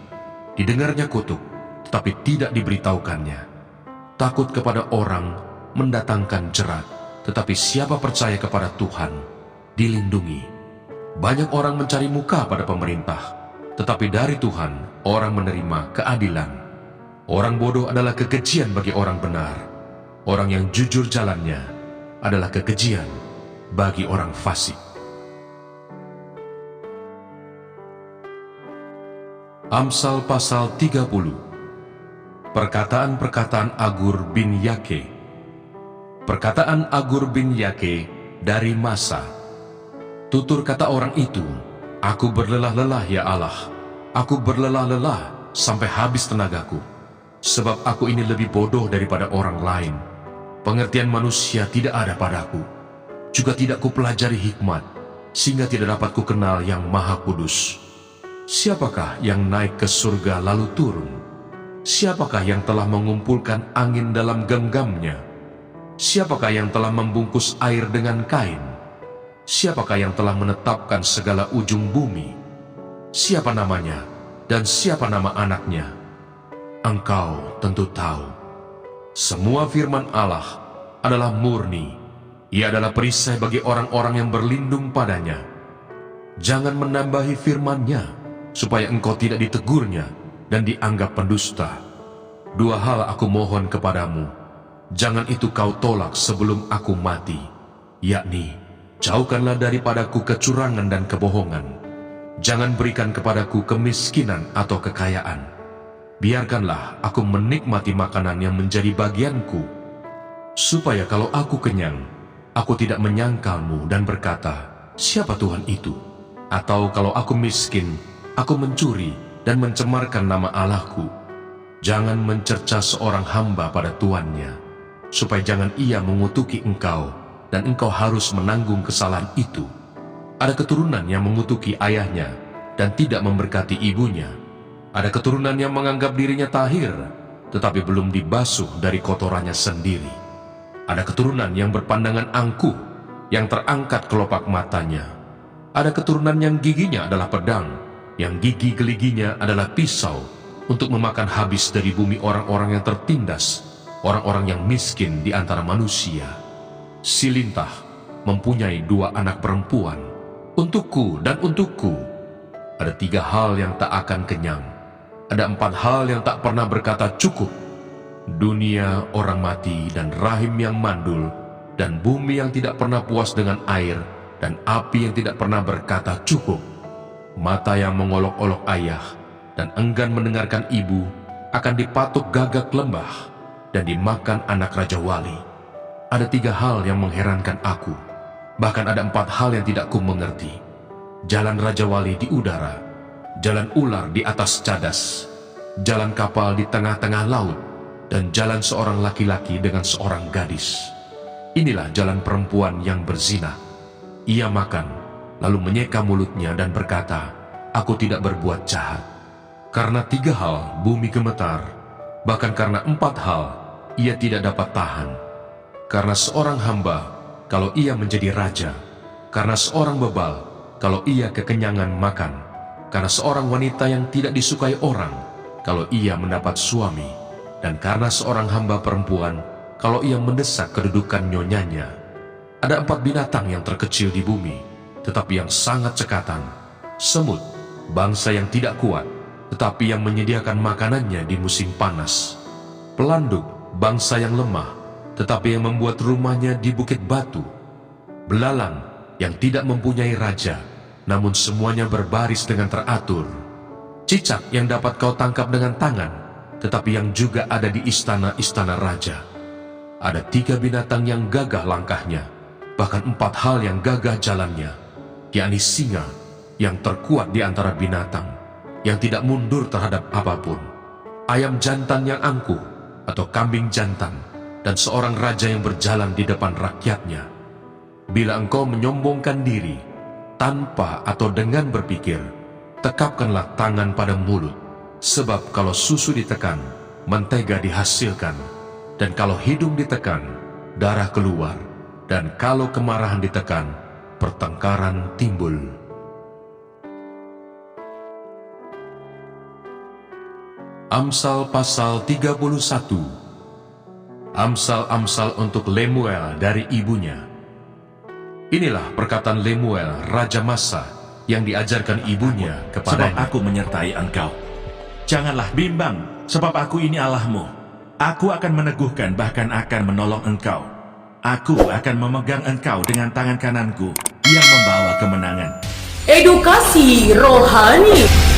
Didengarnya kutuk, tetapi tidak diberitahukannya. Takut kepada orang mendatangkan jerat, tetapi siapa percaya kepada Tuhan, dilindungi. Banyak orang mencari muka pada pemerintah, tetapi dari Tuhan orang menerima keadilan. Orang bodoh adalah kekejian bagi orang benar. Orang yang jujur jalannya adalah kekejian bagi orang fasik. Amsal pasal 30. Perkataan-perkataan Agur bin Yake. Perkataan Agur bin Yake dari Masa. Tutur kata orang itu, "Aku berlelah-lelah ya Allah, aku berlelah-lelah sampai habis tenagaku, sebab aku ini lebih bodoh daripada orang lain. Pengertian manusia tidak ada padaku, juga tidak kupelajari hikmat, sehingga tidak dapat kukenal yang Maha Kudus. Siapakah yang naik ke surga lalu turun? Siapakah yang telah mengumpulkan angin dalam genggamnya? Siapakah yang telah membungkus air dengan kain? Siapakah yang telah menetapkan segala ujung bumi? Siapa namanya dan siapa nama anaknya? Engkau tentu tahu. Semua firman Allah adalah murni. Ia adalah perisai bagi orang-orang yang berlindung padanya. Jangan menambahi firman-Nya, supaya engkau tidak ditegurnya dan dianggap pendusta. Dua hal aku mohon kepadamu, jangan itu kau tolak sebelum aku mati, yakni, jauhkanlah daripadaku kecurangan dan kebohongan. Jangan berikan kepadaku kemiskinan atau kekayaan. Biarkanlah aku menikmati makanan yang menjadi bagianku, supaya kalau aku kenyang, aku tidak menyangkalmu dan berkata, siapa Tuhan itu? Atau kalau aku miskin, aku mencuri dan mencemarkan nama Allahku. Jangan mencerca seorang hamba pada tuannya, supaya jangan ia mengutuki engkau, dan engkau harus menanggung kesalahan itu. Ada keturunan yang mengutuki ayahnya, dan tidak memberkati ibunya. Ada keturunan yang menganggap dirinya tahir, tetapi belum dibasuh dari kotorannya sendiri. Ada keturunan yang berpandangan angkuh, yang terangkat kelopak matanya. Ada keturunan yang giginya adalah pedang, yang gigi geliginya adalah pisau, untuk memakan habis dari bumi orang-orang yang tertindas, orang-orang yang miskin di antara manusia. Si lintah mempunyai 2 anak perempuan, untukku dan untukku. Ada 3 hal yang tak akan kenyang. Ada 4 hal yang tak pernah berkata cukup. Dunia orang mati dan rahim yang mandul, dan bumi yang tidak pernah puas dengan air, dan api yang tidak pernah berkata cukup. Mata yang mengolok-olok ayah dan enggan mendengarkan ibu akan dipatuk gagak lembah dan dimakan anak Raja Wali. Ada 3 hal yang mengherankan aku, bahkan ada 4 hal yang tidak ku mengerti. Jalan Raja Wali di udara, jalan ular di atas cadas, jalan kapal di tengah-tengah laut, dan jalan seorang laki-laki dengan seorang gadis. Inilah jalan perempuan yang berzina. Ia makan, lalu menyeka mulutnya dan berkata, aku tidak berbuat jahat. Karena 3 hal bumi gemetar, bahkan karena 4 hal ia tidak dapat tahan. Karena seorang hamba, kalau ia menjadi raja. Karena seorang bebal, kalau ia kekenyangan makan. Karena seorang wanita yang tidak disukai orang, kalau ia mendapat suami. Dan karena seorang hamba perempuan, kalau ia mendesak kedudukan nyonyanya. Ada 4 binatang yang terkecil di bumi, tetapi yang sangat cekatan. Semut, bangsa yang tidak kuat, tetapi yang menyediakan makanannya di musim panas. Pelanduk, bangsa yang lemah, tetapi yang membuat rumahnya di bukit batu. Belalang, yang tidak mempunyai raja, namun semuanya berbaris dengan teratur. Cicak yang dapat kau tangkap dengan tangan, tetapi yang juga ada di istana-istana raja. Ada 3 binatang yang gagah langkahnya, bahkan 4 hal yang gagah jalannya, yakni singa yang terkuat di antara binatang, yang tidak mundur terhadap apapun, ayam jantan yang angkuh atau kambing jantan, dan seorang raja yang berjalan di depan rakyatnya. Bila engkau menyombongkan diri, tanpa atau dengan berpikir, tekapkanlah tangan pada mulut. Sebab kalau susu ditekan, mentega dihasilkan, dan kalau hidung ditekan, darah keluar, dan kalau kemarahan ditekan, pertengkaran timbul. Amsal pasal 31. Amsal-amsal untuk Lemuel dari ibunya. Inilah perkataan Lemuel, Raja Masa, yang diajarkan ibunya kepadanya. Sebab aku menyertai engkau. Janganlah bimbang, sebab aku ini Allahmu. Aku akan meneguhkan, bahkan akan menolong engkau. Aku akan memegang engkau dengan tangan kananku yang membawa kemenangan. Edukasi rohani.